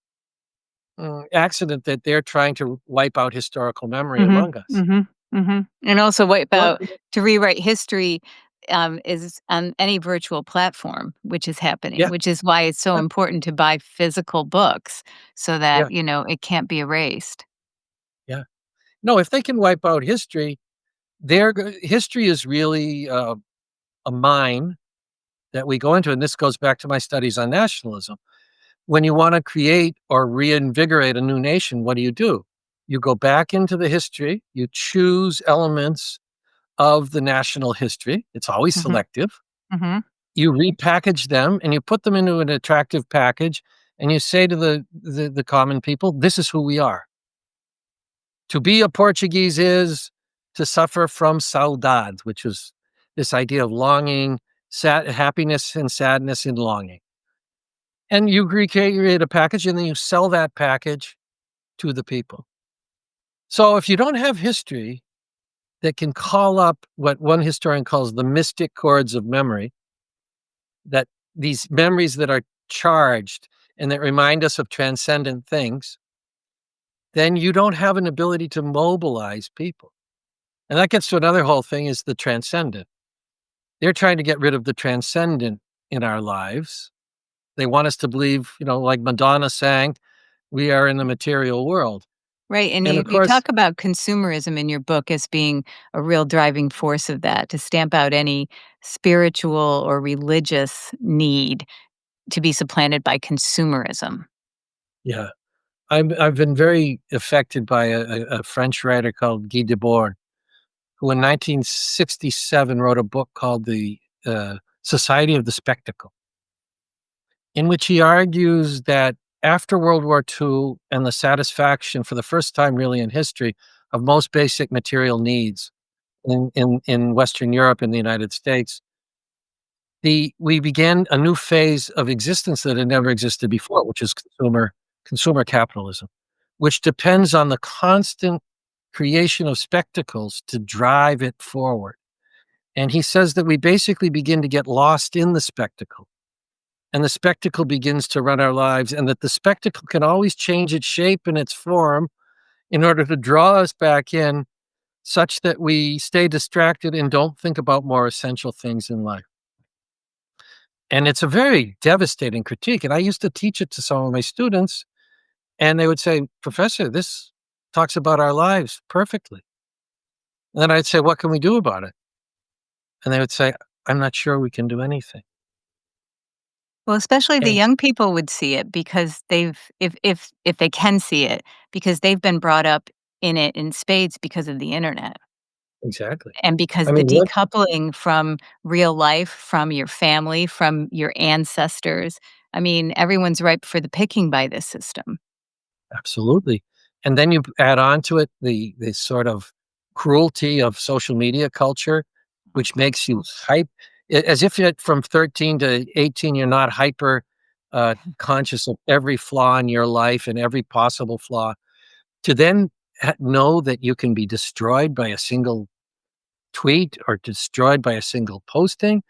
accident that they're trying to wipe out historical memory Mhm. among us. Mhm. Mhm. And also wipe Well, out to rewrite history, is on any virtual platform, which is happening, yeah, which is why it's so yeah, important to buy physical books so yeah, that, it can't be erased. yeah. No, if they can wipe out history, history is really a mine that we go into. And this goes back to my studies on nationalism. When you want to create or reinvigorate a new nation, what do? You go back into the history, you choose elements of the national history. It's always Mhm. selective. Mhm. You repackage them and you put them into an attractive package and you say to the common people, this is who we are. To be a Portuguese is to suffer from saudade, which is this idea of longing, happiness and sadness in longing. And you recreate a package and then you sell that package to the people. So if you don't have history that can call up what one historian calls the mystic chords of memory, that these memories that are charged and that remind us of transcendent things, then you don't have an ability to mobilize people. And that gets to another whole thing is the transcendent. They're trying to get rid of the transcendent in our lives. They want us to believe, like Madonna sang, we are in the material world. Right, and And you of you course, talk about consumerism in your book as being a real driving force of that, to stamp out any spiritual or religious need to be supplanted by consumerism. yeah, I've been very affected by a French writer called Guy Debord, who in 1967 wrote a book called The Society of the Spectacle, in which he argues that after World War II and the satisfaction for the first time really in history of most basic material needs in Western Europe and the United States, we began a new phase of existence that had never existed before, which is consumer. consumer capitalism, which depends on the constant creation of spectacles to drive it forward. And he says that we basically begin to get lost in the spectacle, and the spectacle begins to run our lives, and that the spectacle can always change its shape and its form in order to draw us back in, such that we stay distracted and don't think about more essential things in life. And it's a very devastating critique. And I used to teach it to some of my students, and they would say, "Professor, this talks about our lives perfectly." And then I'd say, "What can we do about it?" And they would say, "I'm not sure we can do anything." Well, especially the And young people would see it because they've if they can see it, because they've been brought up in it in spades because of the internet, exactly. and I because the mean, what decoupling from real life, from your family, from your ancestors, I mean, everyone's ripe for the picking by this system. absolutely. And then you add on to it the sort of cruelty of social media culture, which makes you as if it from 13 to 18, you're not hyper conscious of every flaw in your life and every possible flaw. To then know that you can be destroyed by a single tweet or destroyed by a single posting,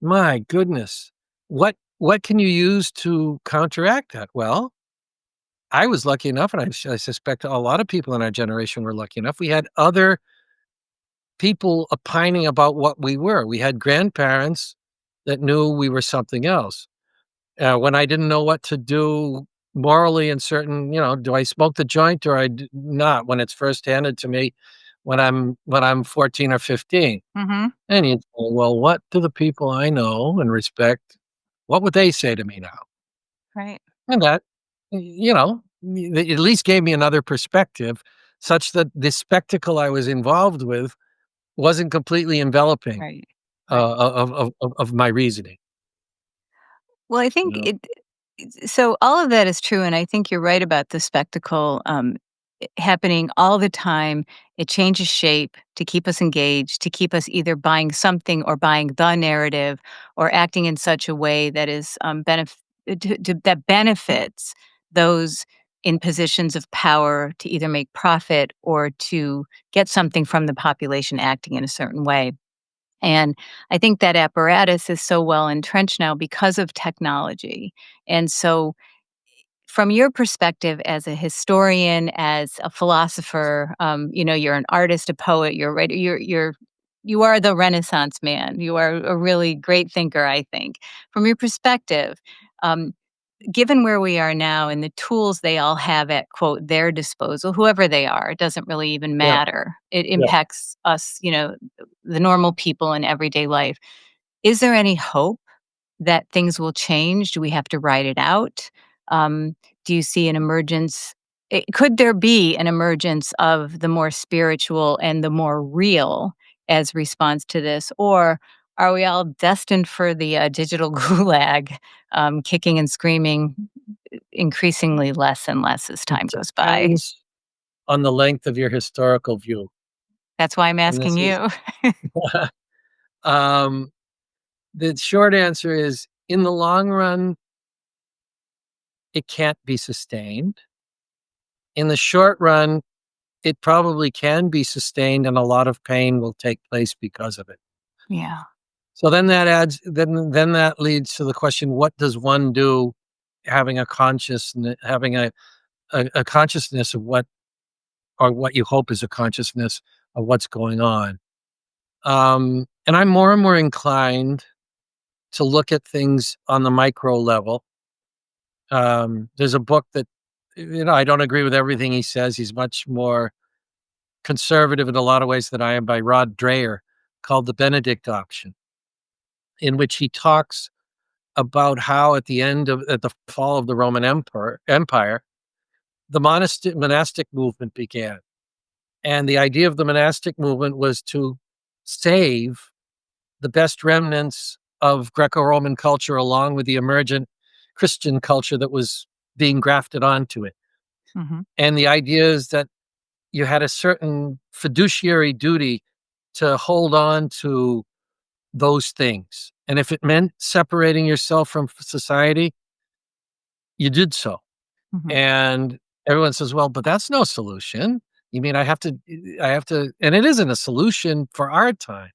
my goodness. What can you use to counteract that? Well, I was lucky enough, and I suspect a lot of people in our generation were lucky enough. We had other people opining about what we were. We had grandparents that knew we were something else. When I didn't know what to do morally in certain, do I smoke the joint or not? When it's first handed to me, when I'm 14 or 15, Mhm. and you, well, what do the people I know and respect? What would they say to me now? Right, And that, it at least gave me another perspective, such that the spectacle I was involved with wasn't completely enveloping right, right. of my reasoning. Well, I You think know, so all of that is true, and I think you're right about the spectacle, happening all the time. It changes shape to keep us engaged, to keep us either buying something or buying the narrative or acting in such a way that is, that benefits those in positions of power to either make profit or to get something from the population acting in a certain way. And I think that apparatus is so well entrenched now because of technology. And so, from your perspective as a historian, as a philosopher, you're an artist, a poet, you're a writer, you are the Renaissance man. You are a really great thinker, I think. From your perspective, um, given where we are now and the tools they all have at quote their disposal, whoever they are, it doesn't really even yeah, matter. It yeah. impacts us, the normal people in everyday life. Is there any hope that things will change? Do we have to ride it out? Do you see an emergence? Could there be an emergence of the more spiritual and the more real as response to this? Or are we all destined for the digital gulag, kicking and screaming increasingly less and less as It time goes by? depends on the length of your historical view, That's why I'm and asking this is you. um, the short answer is, in the long run, it can't be sustained. In the short run, it probably can be sustained, and a lot of pain will take place because of it. Yeah. So then that leads to the question, what does one do having a consciousness of what you hope is a consciousness of what's going on? And I'm more and more inclined to look at things on the micro level. There's a book that, I don't agree with everything he says. He's much more conservative in a lot of ways than I am, by Rod Dreher, called The Benedict Option, in which he talks about how at the fall of the Roman Empire, the monastic movement began. And the idea of the monastic movement was to save the best remnants of Greco-Roman culture along with the emergent Christian culture that was being grafted onto it. Mhm. And the idea is that you had a certain fiduciary duty to hold on to those things. And if it meant separating yourself from society, you did so. Mhm. And everyone says, "Well, but that's no solution. You mean I have to," and it isn't a solution for our time.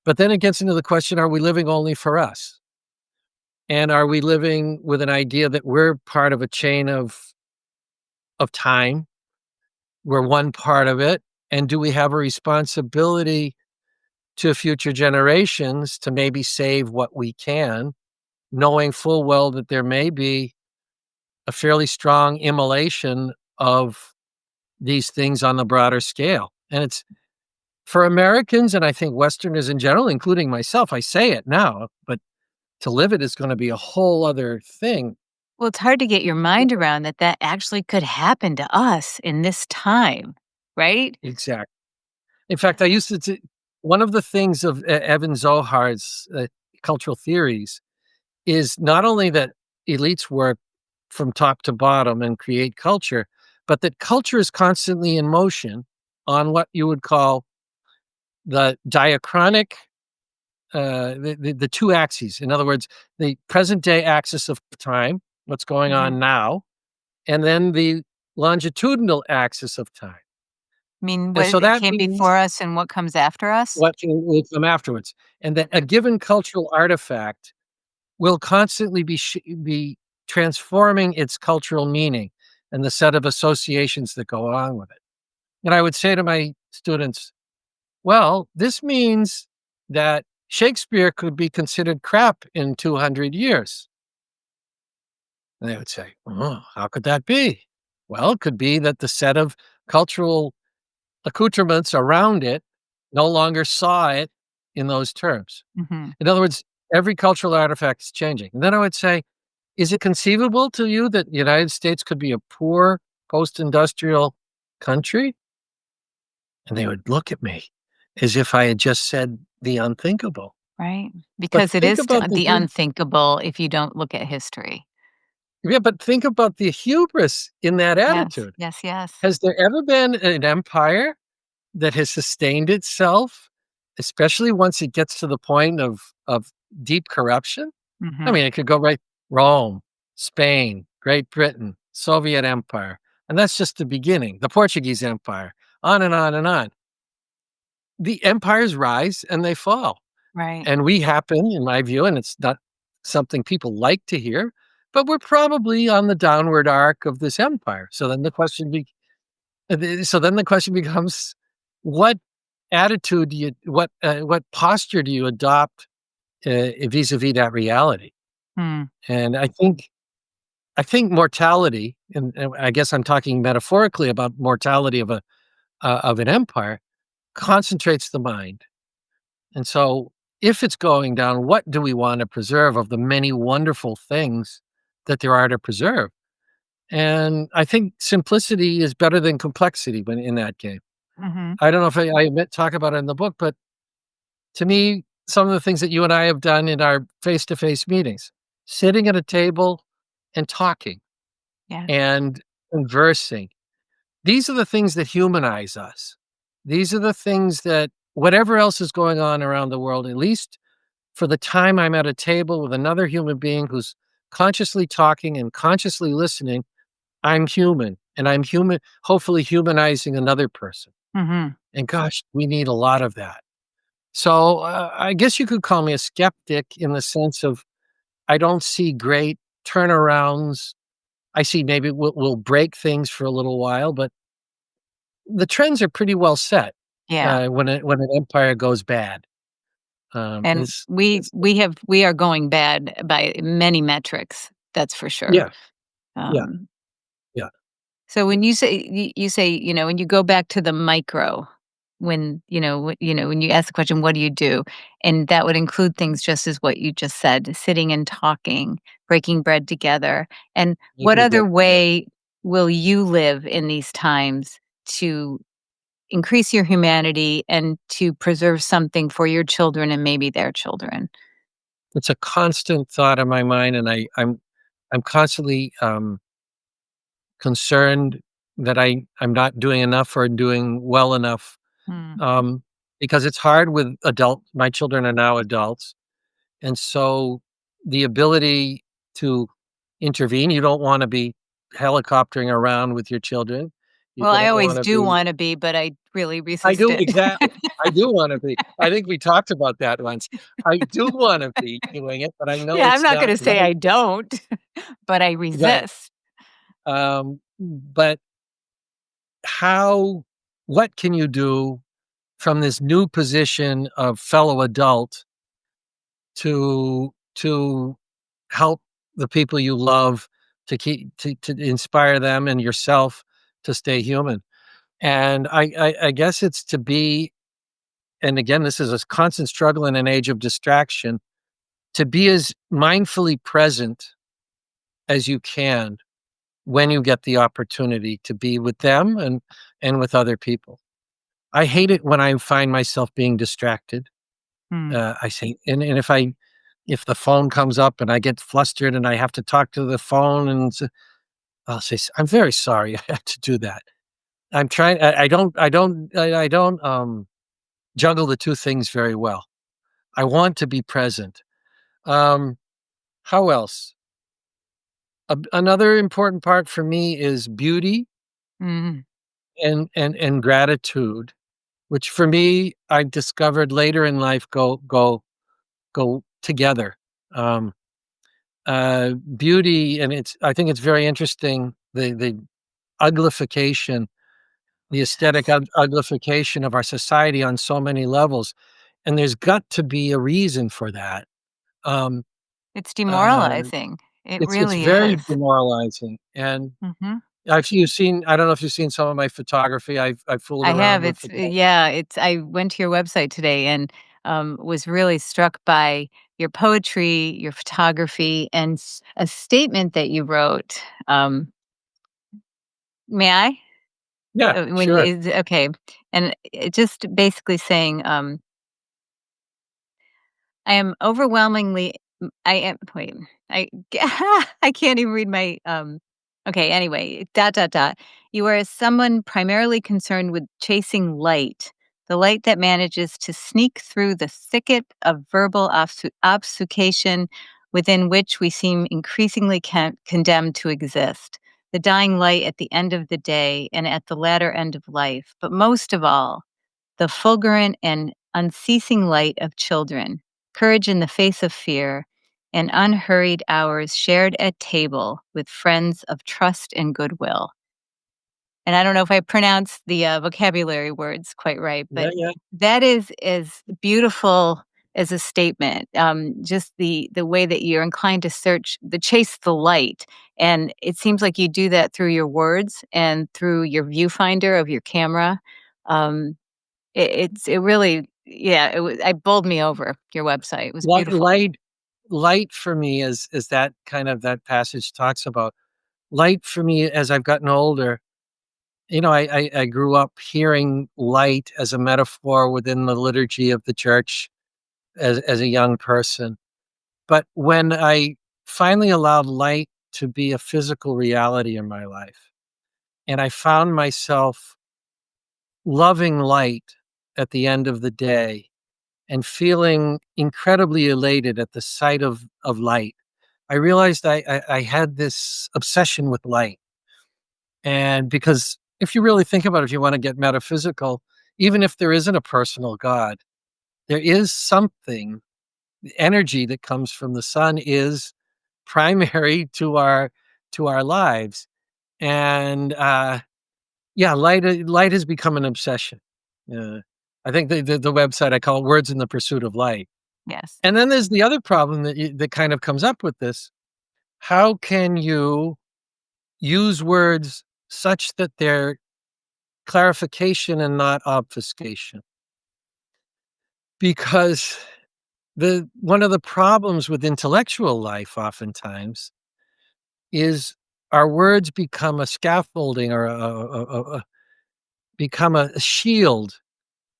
But then it gets into the question, are we living only for us? And are we living with an idea that we're part of a chain of time? We're one part of it. And do we have a responsibility to future generations to maybe save what we can, knowing full well that there may be a fairly strong immolation of these things on the broader scale? And it's for Americans, and I think Westerners in general, including myself, I say it now, but to live it is gonna be a whole other thing. Well, it's hard to get your mind around that that actually could happen to us in this time, right? Exactly. In fact, I used to one of the things of Evan Zohar's, cultural theories is not only that elites work from top to bottom and create culture, but that culture is constantly in motion on what you would call the diachronic, the 2 axes. In other words, the present day axis of time, what's going Mhm. on now, and then the longitudinal axis of time. I mean, And what so that came before means us and what comes after us? what will come afterwards, and that a given cultural artifact will constantly be transforming its cultural meaning and the set of associations that go along with it. And I would say to my students, "Well, this means that Shakespeare could be considered crap in 200 years." And they would say, "Oh, how could that be?" Well, it could be that the set of cultural accoutrements around it no longer saw it in those terms. Mhm. In other words, every cultural artifact is changing. And then I would say, is it conceivable to you that the United States could be a poor post-industrial country? And they would look at me as if I had just said the unthinkable. Right? But Because it think is about the unthinkable if you don't look at history. yeah, but think about the hubris in that Yes, attitude. yes, yes. Has there ever been an empire that has sustained itself, especially once it gets to the point of deep corruption? I Mhm. mean, it could go right Rome, Spain, Great Britain, Soviet Empire, and that's just the beginning, the Portuguese Empire, on and on and on. The empires rise and they fall, Right. and we happen, in my view, and it's not something people like to hear, but we're probably on the downward arc of this empire. So then the question becomes, what attitude do you what posture do you adopt, vis-a-vis that reality? Hmm. And I think mortality, and I guess I'm talking metaphorically about mortality of an empire, concentrates the mind. And so, if it's going down, what do we want to preserve of the many wonderful things that there are to preserve? And I think simplicity is better than complexity when in that game. Mhm. I don't know if talk about it in the book, but to me, some of the things that you and I have done in our face-to-face meetings, sitting at a table and talking Yes. and conversing. These are the things that humanize us. These are the things that whatever else is going on around the world, at least for the time I'm at a table with another human being who's consciously talking and consciously listening, I'm human and I'm human, hopefully humanizing another person. Mhm. And gosh, we need a lot of that. So I guess you could call me a skeptic in the sense of I don't see great turnarounds. I see maybe we'll break things for a little while, but the trends are pretty well set, Yeah. when an empire goes bad. And we It's we are going bad by many metrics, that's for sure. yeah, yeah, Um, yeah. so when you say, when you go back to the micro, when, when you ask the question, "What do you do?" And that would include things just as what you just said, sitting and talking, breaking bread together. And what Making other bread together. way will you live in these times to increase your humanity and to preserve something for your children and maybe their children? It's a constant thought in my mind, and I'm constantly, concerned that I'm not doing enough or doing well enough, Mm, um, because it's hard with my children are now adults, and so the ability to intervene, you don't wanna be helicoptering around with your children. You Well, I don't always wanna do be. wanna be, but I really I resist do it. exactly. I do wanna be. I think we talked about that once. I do wanna be doing it, but I know Yeah, I'm it's not not gonna say right. I don't, but I Right. resist. But how what can you do from this new position of fellow adult to help the people you love, to inspire them and yourself to stay human? And I guess it's to be, and again, this is a constant struggle in an age of distraction, to be as mindfully present as you can when you get the opportunity to be with them and with other people. I hate it when I find myself being distracted. Hmm. I say, and if the phone comes up and I get flustered and I have to talk to the phone, and I'll say, "I'm very sorry, I had to do that." I'm trying. I don't juggle the two things very well. I want to be present. Um, how else? Another important part for me is beauty Mhm. and gratitude, which for me I discovered later in life go together. Um, Beauty, and I think it's very interesting, the uglification, the aesthetic Yes. uglification of our society on so many levels, and there's got to be a reason for that. Um, It's uh, demoralizing. It it's really very is. demoralizing, and Mhm. you've seen, I don't know if you've seen some of my photography. I've fooled I around have, with it's photography. yeah, it's I went to your website today and, was really struck by your poetry, your photography, and a statement that you wrote. May I? Yeah, When sure. is okay, and it just basically saying, I am overwhelmingly I am wait, I I can't even read my, okay, anyway, dot, dot, dot. You are someone primarily concerned with chasing light, the light that manages to sneak through the thicket of verbal obfuscation within which we seem increasingly condemned to exist, the dying light at the end of the day and at the latter end of life, but most of all, the fulgurant and unceasing light of children, courage in the face of fear, and unhurried hours shared at table with friends of trust and goodwill. And I don't know if I pronounced the vocabulary words quite right, Yeah, but yeah. that is as beautiful as a statement. Just the way that you're inclined to search the chase the light, and it seems like you do that through your words and through your viewfinder of your camera. Um, it really yeah, it bowled me over, your website, it was Light beautiful. light light for me is that kind of, that passage talks about. Light for me as I've gotten older, I grew up hearing light as a metaphor within the liturgy of the church as a young person. But when I finally allowed light to be a physical reality in my life, and I found myself loving light at the end of the day and feeling incredibly elated at the sight of light, I realized I had this obsession with light. And because if you really think about it, if you want to get metaphysical, even if there isn't a personal God, there is something, the energy that comes from the sun is primary to our lives. And yeah, light has become an obsession. Uh, I think the website, I call it "Words in the Pursuit of Light." Yes. And then there's the other problem that kind of comes up with this. How can you use words such that they're clarification and not obfuscation? Because the one of the problems with intellectual life oftentimes is our words become a scaffolding, or become a shield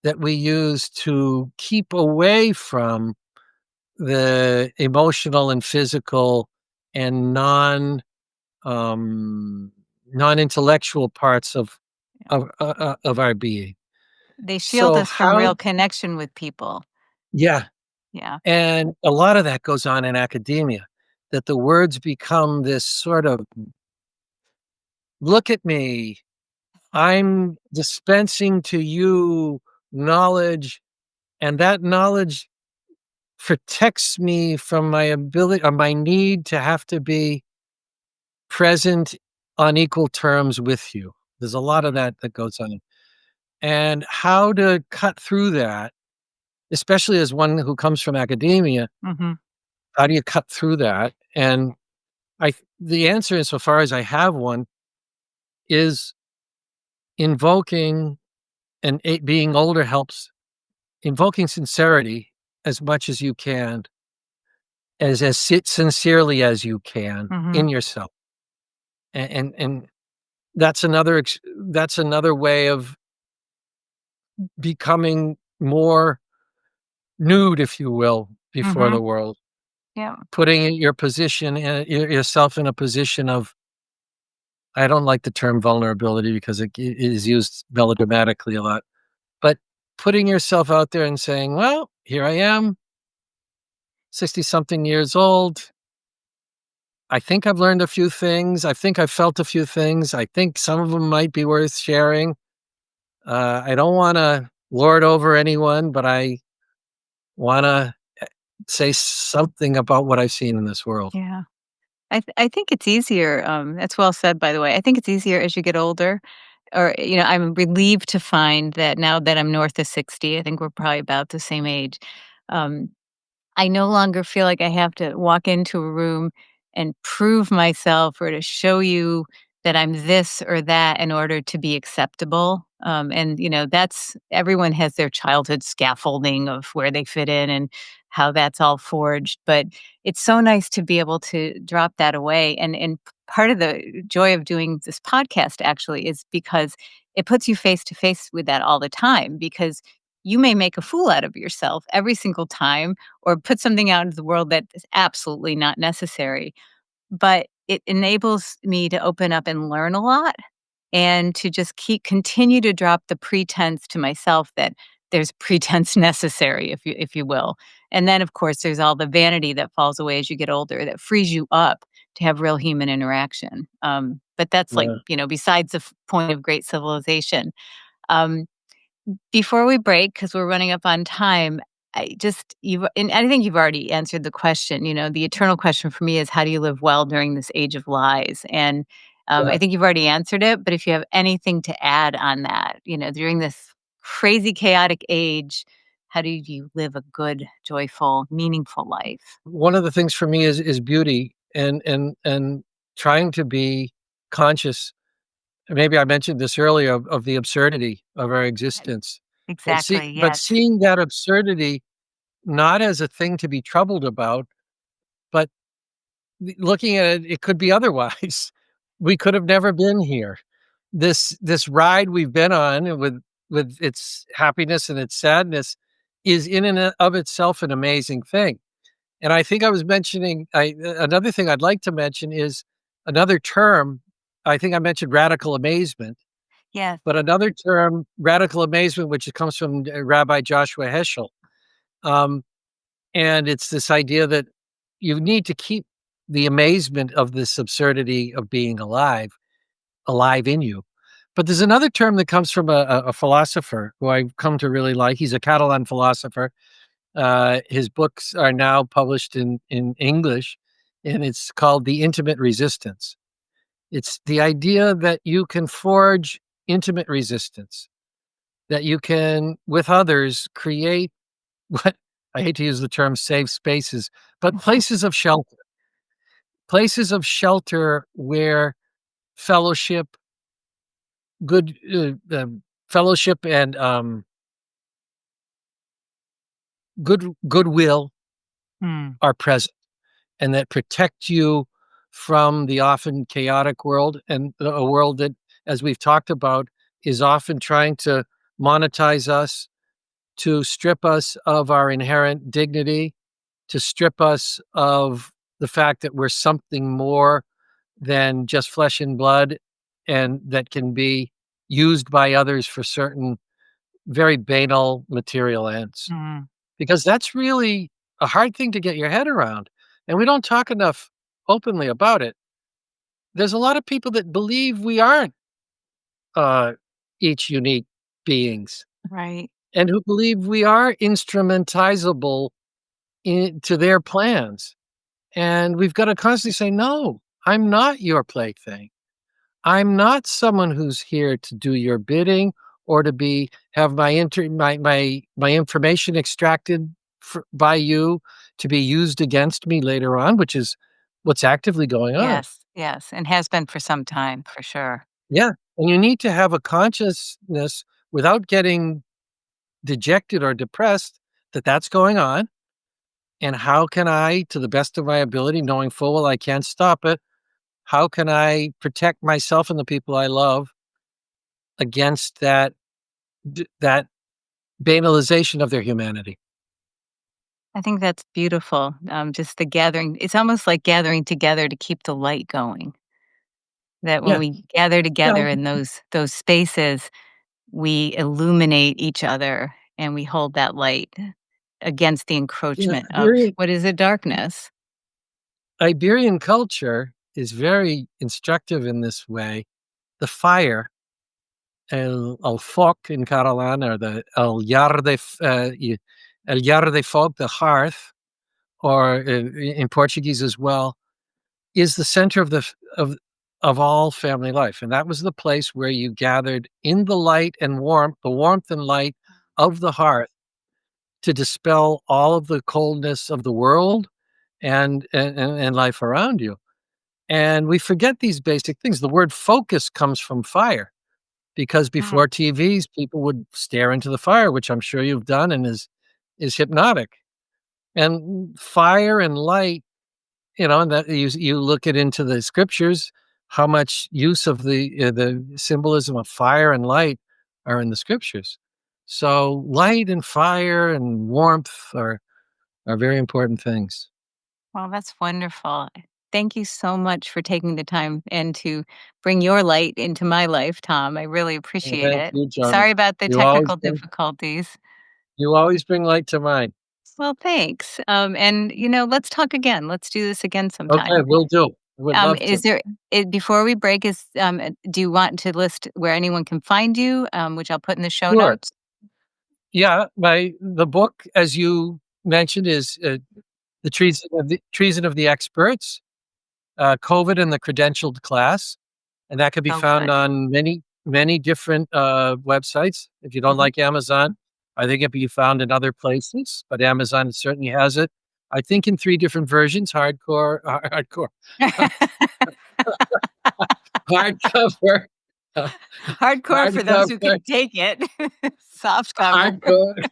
that we use to keep away from the emotional and physical and um, non-intellectual parts of our being. They shield So us from how real connection with people. Yeah, Yeah. and a lot of that goes on in academia, that the words become this sort of Look at me. I'm dispensing to you knowledge, and that knowledge protects me from my ability or my need to have to be present on equal terms with you. There's a lot of that that goes on. And how to cut through that, especially as one who comes from academia, Mhm. how do you cut through that? And the answer, insofar as I have one, is invoking and being older helps invoking sincerity as much as you can, as sincerely as you can Mhm. in yourself. And that's another way of becoming more nude, if you will, before Mhm. the world, Yeah. putting your position yourself in a position of, I don't like the term vulnerability because it is used melodramatically a lot, but putting yourself out there and saying, well, here I am, 60 something years old. I think I've learned a few things. I think I've felt a few things. I think some of them might be worth sharing. I don't want to lord over anyone, but I want to say something about what I've seen in this world. Yeah. I think it's easier, that's well said, by the way. I think it's easier as you get older, or, I'm relieved to find that now that I'm north of 60, I think we're probably about the same age. um, I no longer feel like I have to walk into a room and prove myself or to show you that I'm this or that in order to be acceptable. And that's everyone has their childhood scaffolding of where they fit in and how that's all forged. But it's so nice to be able to drop that away. And part of the joy of doing this podcast actually is because it puts you face to face with that all the time, because you may make a fool out of yourself every single time or put something out into the world that is absolutely not necessary. But it enables me to open up and learn a lot, and to just continue to drop the pretense to myself that there's pretense necessary, if you will. And then of course there's all the vanity that falls away as you get older that frees you up to have real human interaction. But that's like, Yeah. besides the point of great civilization. Um, Before we break, because we're running up on time, I think you've already answered the question. The eternal question for me is, how do you live well during this age of lies? And I Yeah. think you've already answered it, but if you have anything to add on that, during this crazy chaotic age, how do you live a good, joyful, meaningful life? One of the things for me is beauty and trying to be conscious. Maybe I mentioned this earlier of the absurdity of our Right. existence. Exactly. But Yes. seeing that absurdity not as a thing to be troubled about, but looking at it, it could be otherwise. We could have never been here. This ride we've been on with its happiness and its sadness is in and of itself an amazing thing. And I think I was mentioning another thing I'd like to mention is another term. I think I mentioned radical amazement, Yes. but another term, radical amazement, which comes from Rabbi Joshua Heschel. Um, and it's this idea that you need to keep the amazement of this absurdity of being alive in you. But there's another term that comes from a philosopher who I've come to really like. He's a Catalan philosopher. His books are now published in English, and it's called The Intimate Resistance. It's the idea that you can forge intimate resistance, that you can, with others, create what I hate to use the term safe spaces, but places of shelter where fellowship, good fellowship, and goodwill Hmm. are present, and that protect you from the often chaotic world, and a world that, as we've talked about, is often trying to monetize us, to strip us of our inherent dignity, to strip us of the fact that we're something more than just flesh and blood, and that can be used by others for certain very banal material ends. Hmm. Because that's really a hard thing to get your head around, and we don't talk enough openly about it. there's a lot of people that believe we aren't uh, each unique beings Right. and who believe we are instrumentizable into their plans. And we've got to constantly say, no, I'm not your plaything. I'm not someone who's here to do your bidding or to be have my information extracted by you to be used against me later on, which is what's actively going on. Yes, yes, and has been for some time, for sure. Yeah, and you need to have a consciousness without getting dejected or depressed that that's going on, and how can I, to the best of my ability, knowing full well I can't stop it, how can I protect myself and the people I love against that banalization of their humanity? I think that's beautiful, just the gathering it's almost like gathering together to keep the light going, that when Yeah, we gather yeah, together in those spaces, we illuminate each other and we hold that light against the yeah. encroachment of what is a darkness. Iberian culture is very instructive in this way. The fire, el foc in Catalan, or the el llar de foc, the hearth, or in Portuguese as well, is the center of of all family life, and that was the place where you gathered in the light and warmth, the warmth and light of the hearth, to dispel all of the coldness of the world and life around you. And we forget these basic things. The word focus comes from fire because Mm. before TVs, people would stare into the fire, which I'm sure you've done and is hypnotic. And fire and light, and that you look it into the scriptures, how much use of the symbolism of fire and light are in the scriptures. So light and fire and warmth are very important things. Well, that's wonderful. Thank you so much for taking the time and to bring your light into my life, Tom. I really Well, appreciate thank it. you, Johnny. Sorry about the You always technical bring difficulties. you always bring light to mine. Well, thanks. And let's talk again. Let's do this again Okay, sometime. will do. I would love Is to. there before we break? Do you want to list where anyone can find you, which I'll put in the show Sure. notes? Yeah, the book, as you mentioned, is the treason of the experts, COVID and the credentialed class, and that could be So found good. on many different websites. If you don't Mhm. like Amazon, I think it can be found in other places, but Amazon certainly has it. I think in three different versions: hardcore, hardcover, uh, Hardcore for those who hardcover, can take it. Soft cover. hardcover,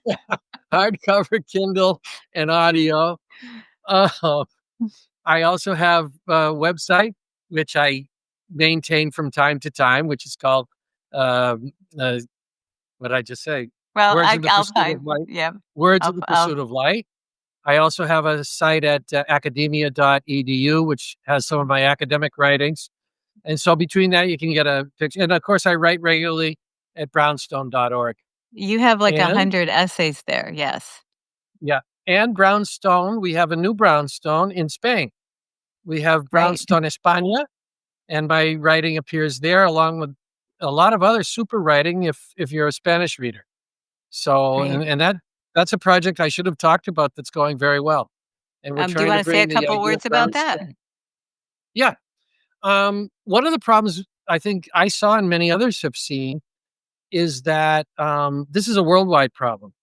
hardcover, Kindle, and audio. Uh, I also have a website which I maintain from time to time, which is called um, uh, what did I just say? Well, Words in the I'll Pursuit find. of Light. Yeah. Words in I'll the I'll Pursuit of Light. I also have a site at academia.edu, which has some of my academic writings. And so between that, you can get a picture. And of course, I write regularly at brownstone.org. You have like And 100 essays there. Yes. yeah, and Brownstone, we have a new Brownstone in Spain. We have Right. Brownstone España, and my writing appears there along with a lot of other super writing if you're a Spanish reader. So Great. and that's a project I should have talked about that's going very well. And we're Do you trying to wanna say a bring the couple idea of words about that? brownstone. Yeah. One of the problems I think I saw and many others have seen is that this is a worldwide problem.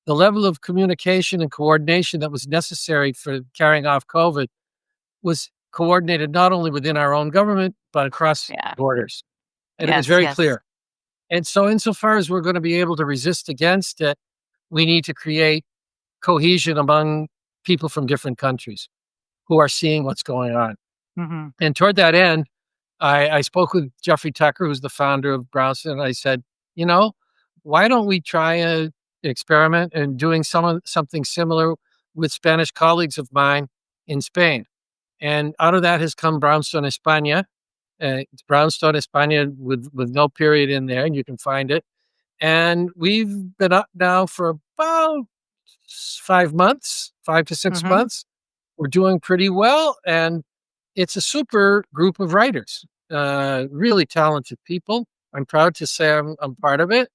The level of communication and coordination that was necessary for carrying off COVID was coordinated not only within our own government, but across Yeah. borders. And it was Yes, very yes. clear. And so, insofar as we're going to be able to resist against it, we need to create cohesion among people from different countries who are seeing what's going on. Mhm. And toward that end, I spoke with Jeffrey Tucker, who's the founder of Brownson, and I said, you know, why don't we try a experiment and doing something similar with Spanish colleagues of mine in Spain? And out of that has come Brownstone España. It's Brownstone España with no period in there, and you can find it. And we've been up now for about 5 months, 5 to 6 Mhm. months. We're doing pretty well, and it's a super group of writers, really talented people. I'm proud to say I'm part of it,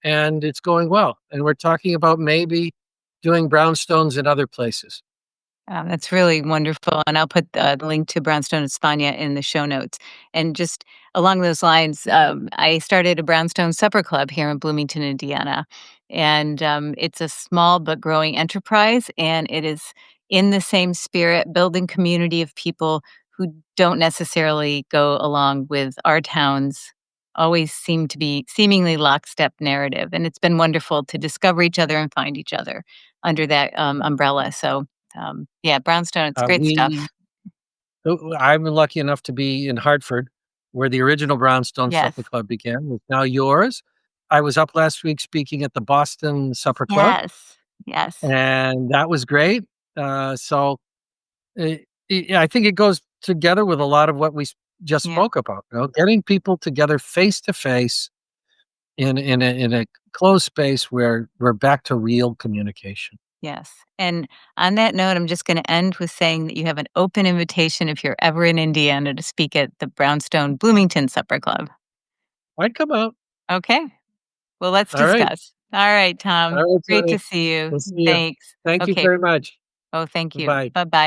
and it's going well. And we're talking about maybe doing brownstones in other places. That's really wonderful, and I'll put the link to Brownstone España in the show notes. And just along those lines, I started a Brownstone Supper Club here in Bloomington, Indiana, and it's a small but growing enterprise, and it is in the same spirit, building community of people who don't necessarily go along with our town's always seem to be seemingly lockstep narrative. And it's been wonderful to discover each other and find each other under that umbrella. So yeah, Brownstone, it's great stuff. We I'm lucky enough to be in Hartford, where the original Brownstone Supper Yes. Club began. It's now yours. I was up last week speaking at the Boston Supper Club, Yes. Yes. and that was great. So I think it goes together with a lot of what just Yeah. spoke about. Getting people together face to face in a closed space where we're back to real communication. Yes. And on that note, I'm just going to end with saying that you have an open invitation if you're ever in Indiana to speak at the Brownstone Bloomington Supper Club. I'd come out. Okay. Well, let's All right. discuss. All right, All Tom. right, Great to Tony. see you. We'll see you. Thanks. Thank you Okay. very much. Oh, thank you. Bye. Bye bye.